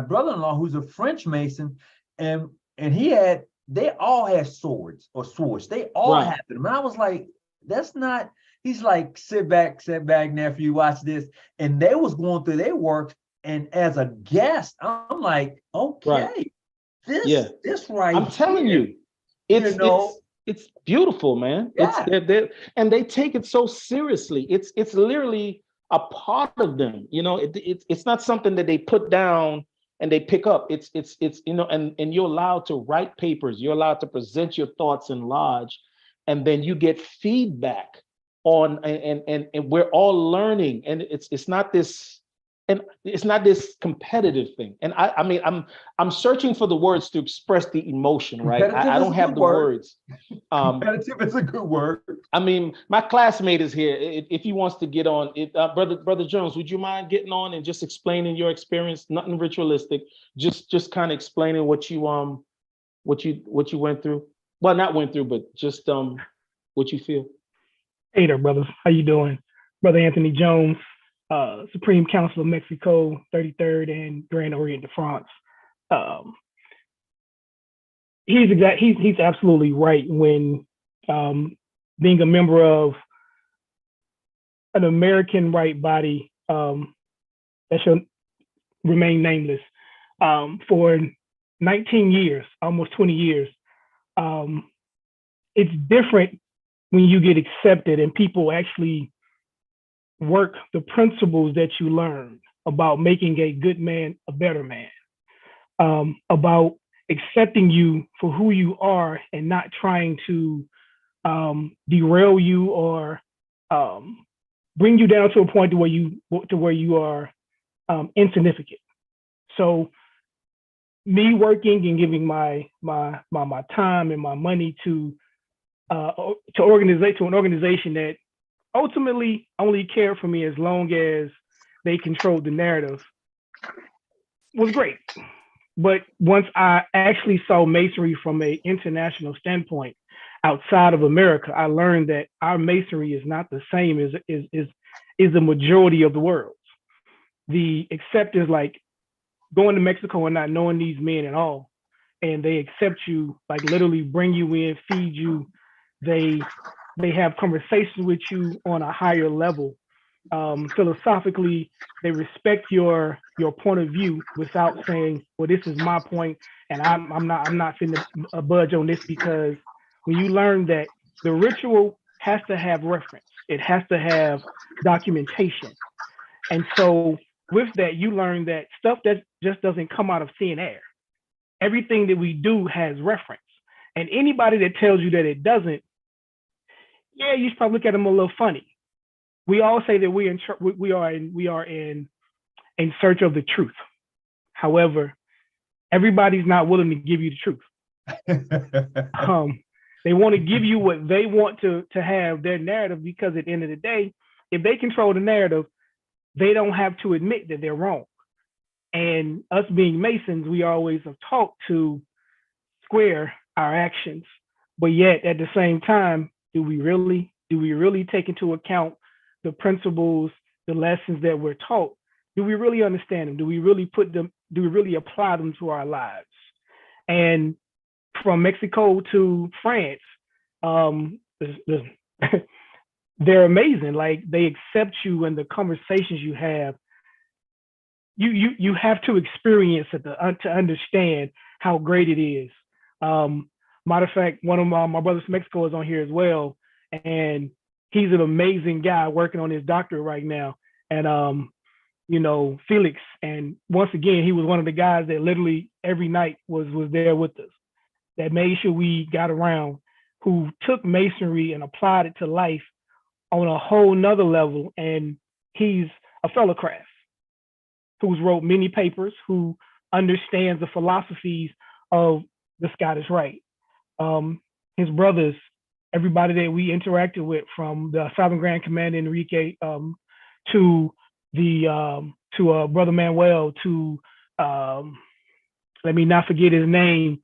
brother-in-law, who's a French Mason, and they all had swords. They all had them. And I was like, that's not. He's like, sit back, nephew, watch this. And they was going through their work, and as a guest, I'm like, okay, this right. I'm telling you, it's beautiful, man. Yeah. And they take it so seriously. It's literally a part of them. It's not something that they put down and they pick up. It's and you're allowed to write papers. You're allowed to present your thoughts in lodge, and then you get feedback on, and we're all learning. And it's not this. And it's not this competitive thing. And I mean, I'm searching for the words to express the emotion, right? I don't have the words. Competitive is a good word. I mean, my classmate is here. If he wants to get on, Brother Jones, would you mind getting on and just explaining your experience? Nothing ritualistic, just kind of explaining what you went through. Well, not went through, but just what you feel. Hey there, brothers. How you doing? Brother Anthony Jones, Supreme Council of Mexico, 33rd and Grand Orient de France. He's absolutely right when being a member of an American Rite body that shall remain nameless for 19 years, almost 20 years. It's different when you get accepted and people actually work the principles that you learn about making a good man a better man, about accepting you for who you are and not trying to derail you or bring you down to a point to where you are insignificant. So me working and giving my time and my money to an organization that ultimately only cared for me as long as they controlled the narrative was great. But once I actually saw Masonry from an international standpoint outside of America, I learned that our Masonry is not the same as the majority of the world. The acceptance, like going to Mexico and not knowing these men at all, and they accept you, like literally bring you in, feed you. They have conversations with you on a higher level. Philosophically, they respect your point of view without saying, well, this is my point and I'm not finna budge on this, because when you learn that the ritual has to have reference, It has to have documentation. And so with that, you learn that stuff that just doesn't come out of thin air. Everything that we do has reference. And anybody that tells you that it doesn't, yeah, you should probably look at them a little funny. We all say that we are in search of the truth. However, everybody's not willing to give you the truth. They want to give you what they want to have their narrative, because at the end of the day, if they control the narrative, they don't have to admit that they're wrong. And us being Masons, we always are taught to square our actions, but yet at the same time, do we really take into account the principles, the lessons that we're taught? Do we really understand them? Do we really apply them to our lives? And from Mexico to France, they're amazing. Like, they accept you, and the conversations you have, you have to experience it to understand how great it is. Matter of fact, one of my brothers from Mexico is on here as well, and he's an amazing guy working on his doctorate right now. And Felix, and once again, he was one of the guys that literally every night was there with us, that made sure we got around, who took Masonry and applied it to life on a whole nother level. And he's a fellow craft who's wrote many papers, who understands the philosophies of the Scottish Rite. His brothers, everybody that we interacted with, from the Sovereign Grand Commander Enrique to Brother Manuel, to let me not forget his name.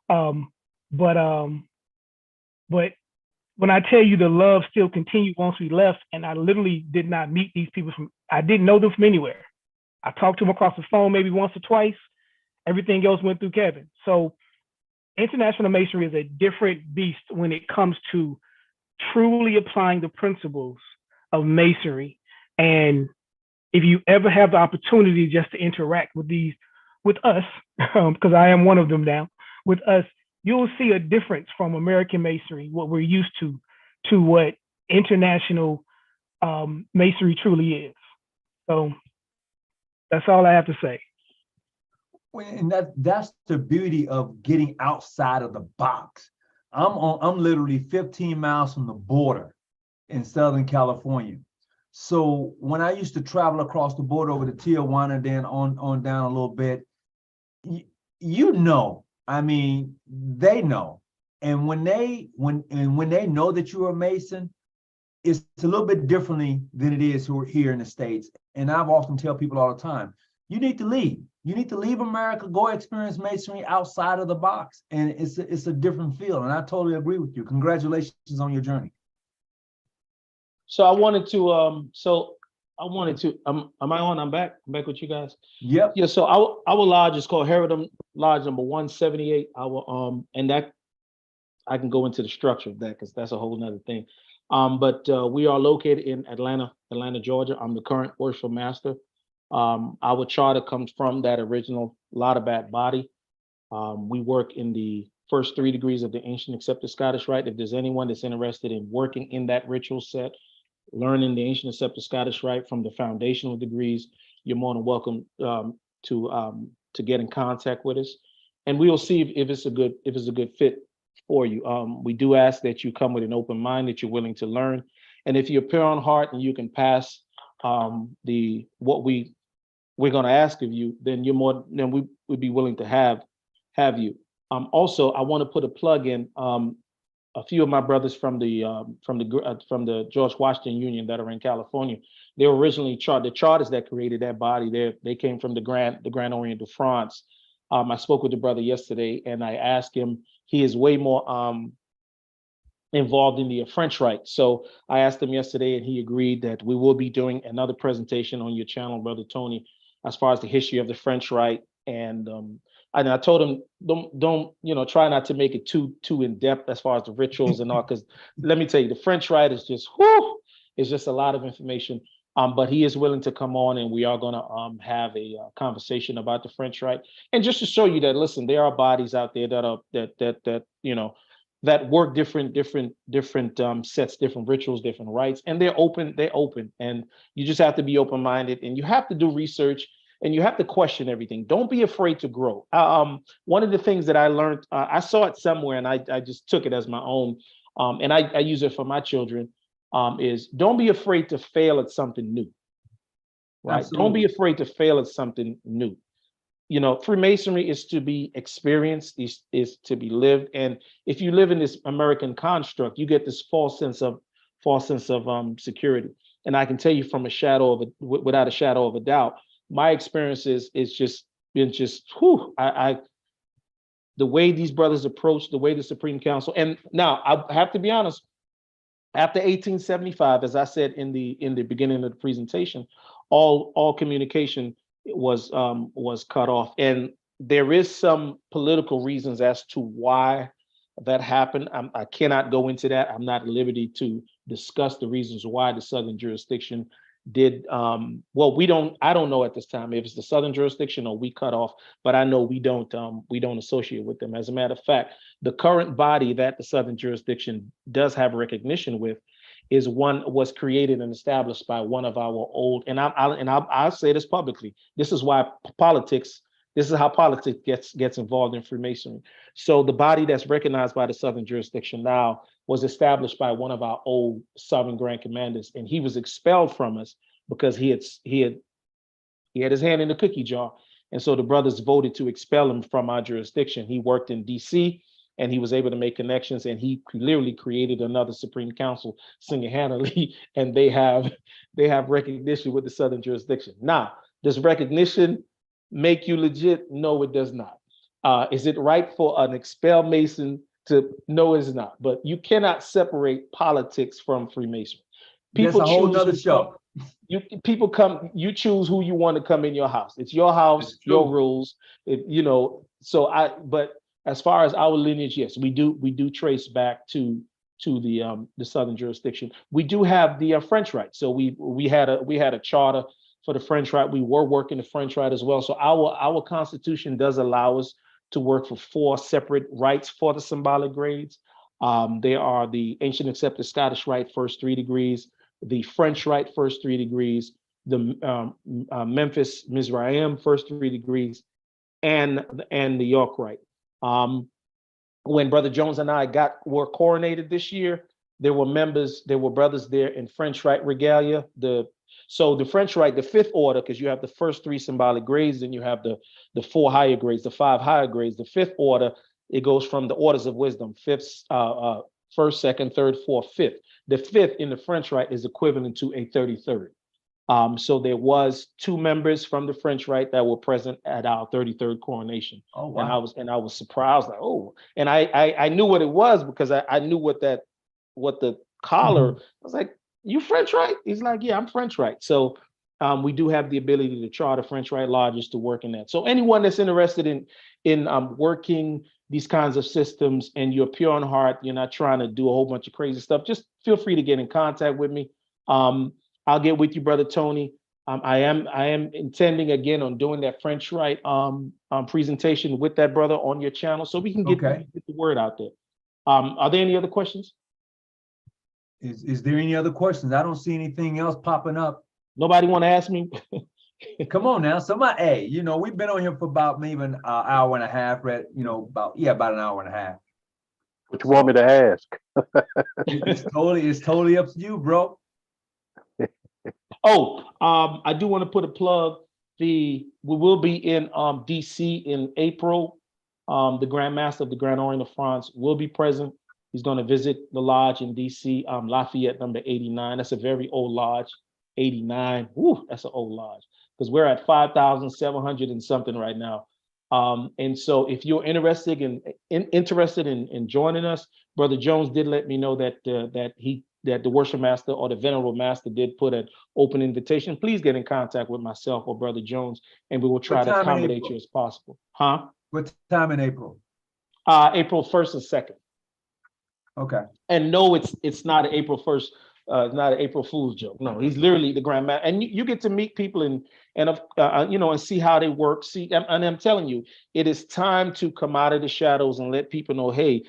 But when I tell you the love still continued once we left, and I literally did not meet these people I didn't know them from anywhere. I talked to them across the phone maybe once or twice. Everything else went through Kevin. So International Masonry is a different beast when it comes to truly applying the principles of Masonry. And if you ever have the opportunity just to interact with us, because I am one of them now, with us, you'll see a difference from American Masonry, what we're used to what International Masonry truly is. So that's all I have to say. And that's the beauty of getting outside of the box. I'm literally 15 miles from the border in Southern California. So when I used to travel across the border over to Tijuana, then on down a little bit, they know. And when they know that you're a Mason, it's a little bit differently than it is who are here in the States. And I've often tell people all the time, you need to leave. You need to leave America, go experience Masonry outside of the box. And it's a different feel. And I totally agree with you. Congratulations on your journey. So I wanted to, am I on? I'm back with you guys. Yep. Yeah, so our lodge is called Herodom Lodge number 178. And that, I can go into the structure of that, because that's a whole nother thing. But we are located in Atlanta, Georgia. I'm the current worship master. Our charter comes from that original Laudabat body. We work in the first 3 degrees of the ancient accepted Scottish Rite. If there's anyone that's interested in working in that ritual set, learning the ancient accepted Scottish Rite from the foundational degrees, you're more than welcome to get in contact with us, and we will see if it's a good fit for you. We do ask that you come with an open mind, that you're willing to learn, and if you're pure on heart and you can pass what we're going to ask of you, then we would be willing to have you. Also, I want to put a plug in. A few of my brothers from the George Washington Union that are in California, they were originally the charters that created that body. They came from the Grand Orient de France. I spoke with the brother yesterday, and I asked him. He is way more involved in the French Rite. So I asked him yesterday, and he agreed that we will be doing another presentation on your channel, Brother Tony, as far as the history of the French Rite. And I told him, don't try not to make it too in depth as far as the rituals and all, because let me tell you, the French Rite is just it's just a lot of information. But he is willing to come on, and we are going to have a conversation about the French Rite, and just to show you that, listen, there are bodies out there that that work different sets, different rituals, different rites, and they're open, and you just have to be open-minded, and you have to do research, and you have to question everything. Don't be afraid to grow. One of the things that I learned, I saw it somewhere, and I just took it as my own, and I use it for my children, is don't be afraid to fail at something new, right? Don't be afraid to fail at something new. You know, Freemasonry is to be experienced, is to be lived. And if you live in this American construct, you get this false sense of security. And I can tell you from without a shadow of a doubt, my experiences is just been whew, the way these brothers approach, the way the Supreme Council, and now I have to be honest, after 1875, as I said in the beginning of the presentation, all communication was cut off, and there is some political reasons as to why that happened. I cannot go into that. I'm not at liberty to discuss the reasons why the Southern jurisdiction did. I don't know at this time if it's the Southern jurisdiction or we cut off, but I know we don't associate with them. As a matter of fact, the current body that the Southern jurisdiction does have recognition with was created and established by one of our old, and I'll say this publicly. This is why this is how politics gets involved in Freemasonry. So the body that's recognized by the Southern jurisdiction now was established by one of our old Sovereign Grand Commanders, and he was expelled from us because he had his hand in the cookie jar. And so the brothers voted to expel him from our jurisdiction. He worked in DC, and he was able to make connections, and he literally created another Supreme Council single-handedly, and they have recognition with the Southern jurisdiction. Now, does recognition make you legit? No, it does not. Is it right for an expelled Mason to? No, it's not. But you cannot separate politics from Freemasonry. That's a whole nother show. You choose who you want to come in your house. It's your house, your rules. But as far as our lineage, yes, we do trace back to the Southern jurisdiction. We do have the French Rite. So we had a charter for the French Rite. We were working the French Rite as well. So our Constitution does allow us to work for 4 separate rites for the symbolic grades. They are the Ancient Accepted Scottish Rite, first 3 degrees, the French Rite, first 3 degrees, the Memphis Mizraim, first 3 degrees, and the York Rite. When Brother Jones and I were coronated this year, there were brothers there in French Rite regalia. So the French Rite, the 5th order, because you have the first 3 symbolic grades, and you have the 4 higher grades, the 5 higher grades. The 5th order, it goes from the orders of wisdom, 1st, 2nd, 3rd, 4th, 5th. The 5th in the French Rite is equivalent to a 33rd. So there was 2 members from the French Rite that were present at our 33rd coronation. Oh, wow. And I was surprised, like, oh, and I knew what it was because I knew what the collar. I was like, you French Rite? He's like, yeah, I'm French Rite. So we do have the ability to charter French Rite lodges to work in that. So anyone that's interested in working these kinds of systems, and you're pure in heart, you're not trying to do a whole bunch of crazy stuff, just feel free to get in contact with me. I'll get with you, Brother Tony. I am intending again on doing that French Rite presentation with that brother on your channel, so we can get the word out there. Are there any other questions? Is there any other questions? I don't see anything else popping up. Nobody want to ask me? Come on now, somebody. Hey, we've been on here for about maybe an hour and a half, right? About an hour and a half. What you want me to ask? It's totally up to you, bro. Oh, I do want to put a plug. We will be in DC in April. The Grand Master of the Grand Orient of France will be present. He's going to visit the lodge in DC, Lafayette number 89. That's a very old lodge, 89. Woo, that's an old lodge, because we're at 5,700 and something right now. And so if you're interested in joining us, Brother Jones did let me know that the worship master or the venerable master did put an open invitation. Please get in contact with myself or Brother Jones, and we will try to accommodate you as possible. Huh? What time in April? April 1st and 2nd. Okay. And no, it's not an April 1st. It's not an April Fool's joke. No, he's literally the Grand Master, and you get to meet people and see how they work. And I'm telling you, it is time to come out of the shadows and let people know, hey,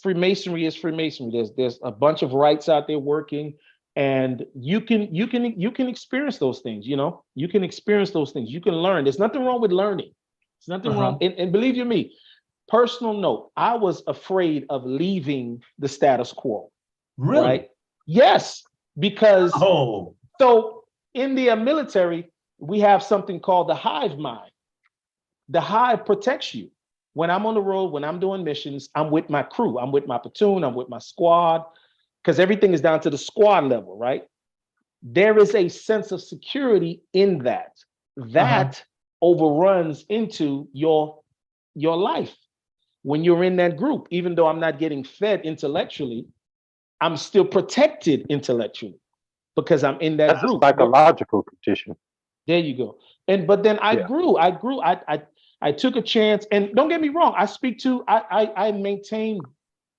Freemasonry is Freemasonry. There's a bunch of rites out there working, and you can experience those things. You know, you can experience those things. You can learn. There's nothing wrong with learning. There's nothing wrong. And believe you me, personal note, I was afraid of leaving the status quo. Really? Right? Yes, because Oh, so in the military, we have something called the hive mind. The hive protects you. When I'm on the road, when I'm doing missions, I'm with my crew, I'm with my platoon, I'm with my squad, because everything is down to the squad level, right? There is a sense of security in that. That overruns into your life. When you're in that group, even though I'm not getting fed intellectually, I'm still protected intellectually because I'm in that That's a group. psychological condition. There you go. But then I Yeah. grew. I took a chance, and don't get me wrong. I maintain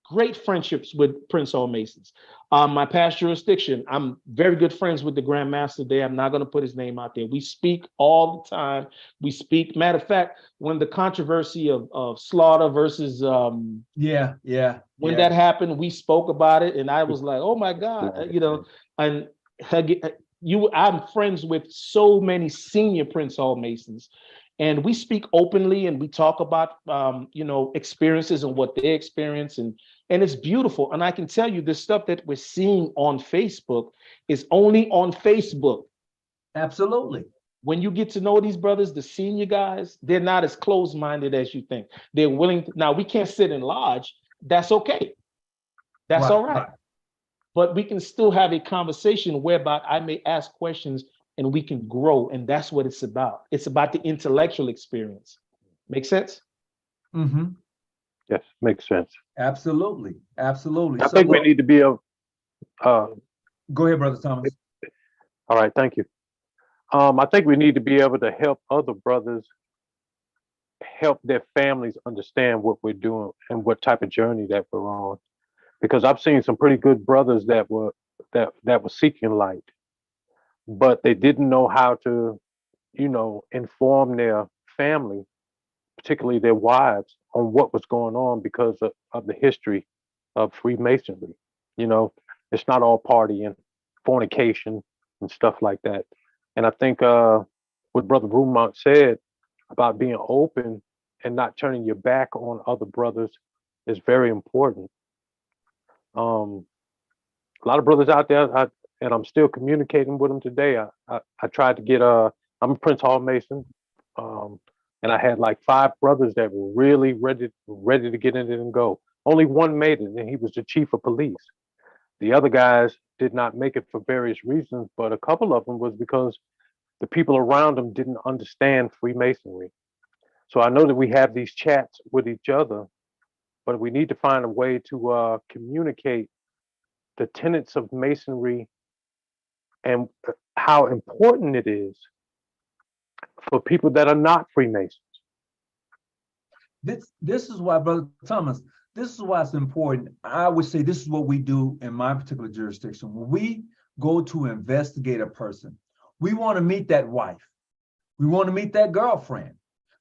great friendships with Prince Hall Masons. My past jurisdiction, I'm very good friends with the Grand Master there. I'm not going to put his name out there. We speak all the time. We speak. Matter of fact, when the controversy of Slaughter versus yeah. when that happened, we spoke about it, and I was like, "Oh my God," you know. And I'm friends with so many senior Prince Hall Masons, and we speak openly, and we talk about experiences and what they experience, and it's beautiful. And I can tell you, the stuff that we're seeing on Facebook is only on Facebook. Absolutely. When you get to know these brothers, the senior guys, they're not as closed-minded as you think. They're willing to, now we can't sit in lodge. That's okay. That's all right. But we can still have a conversation whereby I may ask questions and we can grow. And that's what it's about. It's about the intellectual experience. Make sense? Mm-hmm. Yes, makes sense. Absolutely. Absolutely. I think we need to be a. Go ahead, Brother Thomas. All right, thank you. I think we need to be able to help other brothers help their families understand what we're doing and what type of journey that we're on. Because I've seen some pretty good brothers that were seeking light, but they didn't know how to, inform their family, particularly their wives, on what was going on because of the history of Freemasonry. It's not all party and fornication and stuff like that. And I think what Brother Brumont said about being open and not turning your back on other brothers is very important. A lot of brothers out there, and I'm still communicating with them today. I tried to get I'm a Prince Hall Mason, and I had like 5 brothers that were really ready to get in it and go. Only one made it, and he was the chief of police. The other guys did not make it for various reasons, but a couple of them was because the people around them didn't understand Freemasonry. So I know that we have these chats with each other, but we need to find a way to communicate the tenets of Masonry and how important it is for people that are not Freemasons. This is why, Brother Thomas, this is why it's important. I would say this is what we do in my particular jurisdiction. When we go to investigate a person, we want to meet that wife. We want to meet that girlfriend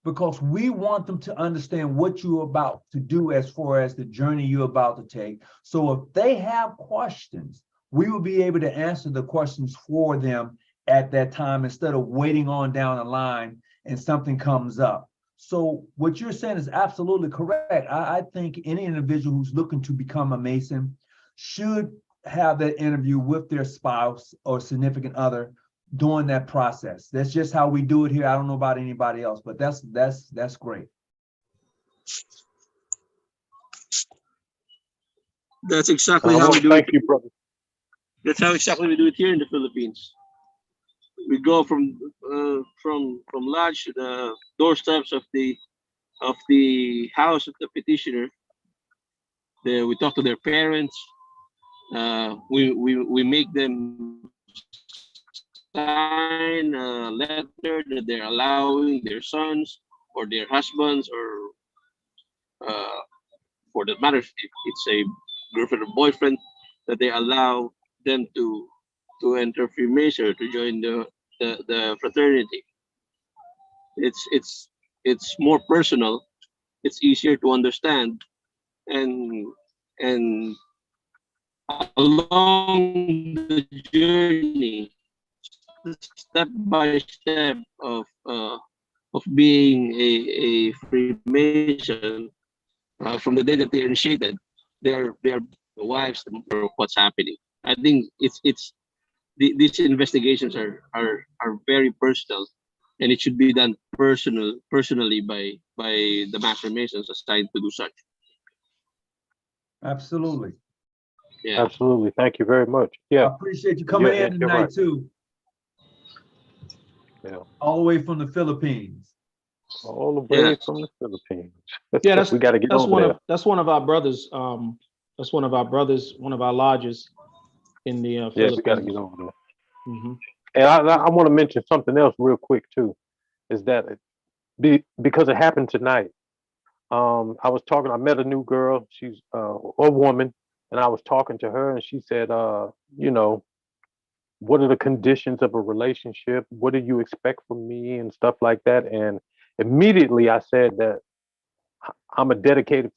because we want them to understand what you're about to do as far as the journey you're about to take. So if they have questions, we will be able to answer the questions for them at that time instead of waiting on down the line and something comes up. So what you're saying is absolutely correct. I think any individual who's looking to become a Mason should have that interview with their spouse or significant other during that process. That's just how we do it here. I don't know about anybody else, but that's great. That's exactly how we do Thank it. you, brother. That's how exactly we do it here in the Philippines. We go from lodge to the doorsteps of the house of the petitioner. We talk to their parents. We make them sign a letter that they're allowing their sons or their husbands or for that matter, if it's a girlfriend or boyfriend, that they allow them to enter Freemason, to join the fraternity. It's more personal. It's easier to understand, and and along the journey, step by step of being a Freemason, from the day that they initiated, their wives or what's happening. I think these investigations are very personal, and it should be done personally by the Master Masons assigned to do such. Absolutely. Yeah. Absolutely. Thank you very much. I Yeah. appreciate you coming You're- in you're tonight right. too, Yeah. all the way from the Philippines. All the way Yeah. from the Philippines. Yeah, we got to get that's over one there. of that's one of our brothers. That's one of our brothers, one of our lodges in the Yeah, we Philippines. got to get over there. Mhm. And I want to mention something else real quick too, is that because it happened tonight. I met a new girl. She's a woman, and I was talking to her, and she said, you know, what are the conditions of a relationship? What do you expect from me and stuff like that? And immediately I said that I'm a dedicated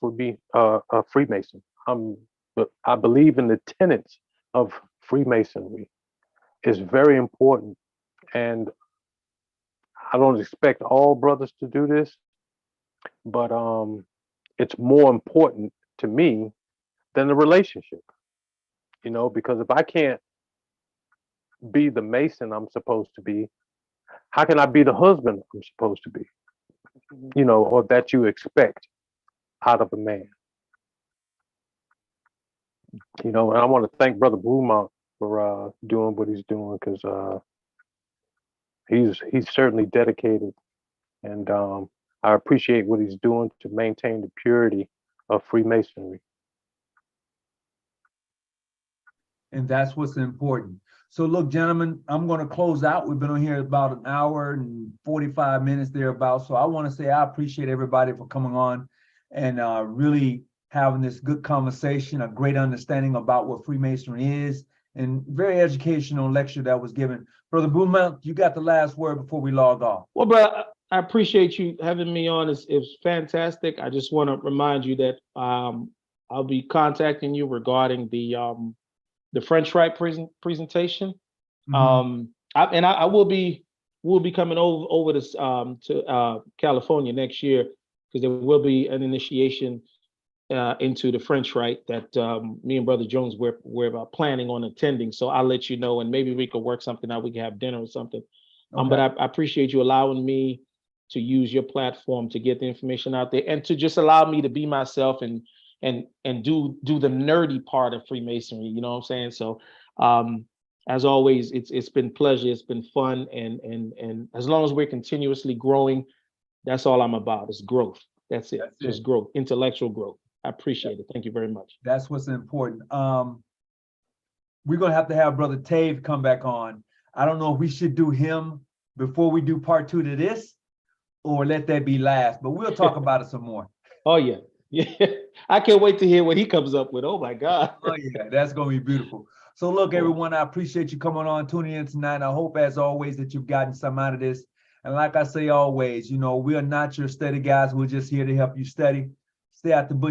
a Freemason. I believe in the tenets of Freemasonry. It's very important, and I don't expect all brothers to do this, but it's more important to me than the relationship. You know, because if I can't be the Mason I'm supposed to be, how can I be the husband I'm supposed to be? You know, or that you expect out of a man. You know, and I want to thank Brother Brumont for doing what he's doing, because he's certainly dedicated, and I appreciate what he's doing to maintain the purity of Freemasonry. And that's what's important. So look, gentlemen, I'm going to close out. We've been on here about an hour and 45 minutes thereabouts. So I want to say I appreciate everybody for coming on and really having this good conversation, a great understanding about what Freemasonry is, and very educational lecture that was given. Brother Brumont, you got the last word before we log off. Well, bro, I appreciate you having me on. It's fantastic. I just want to remind you that I'll be contacting you regarding the French Rite presentation. Mhm. I will be coming over this to California next year, because there will be an initiation into the French Rite that me and Brother Jones we're planning on attending. So I'll let you know, and maybe we could work something out. We can have dinner or something. But Okay. I appreciate you allowing me to use your platform to get the information out there, and to just allow me to be myself and do the nerdy part of Freemasonry. You know what I'm saying? So as always, it's been pleasure, it's been fun, and as long as we're continuously growing, that's all I'm about. Is growth. That's it. That's Just it. growth, intellectual growth. I appreciate it. Thank you very much. That's what's important. We're gonna have to have Brother Tave come back on. I don't know if we should do him before we do part 2 to this, or let that be last, but we'll talk about it some more. Oh yeah. Yeah. I can't wait to hear what he comes up with. Oh my God. Oh yeah, that's gonna be beautiful. So look, everyone, I appreciate you coming on, tuning in tonight. I hope, as always, that you've gotten some out of this. And like I say always, you know, we are not your study guys. We're just here to help you study. Stay out the bush.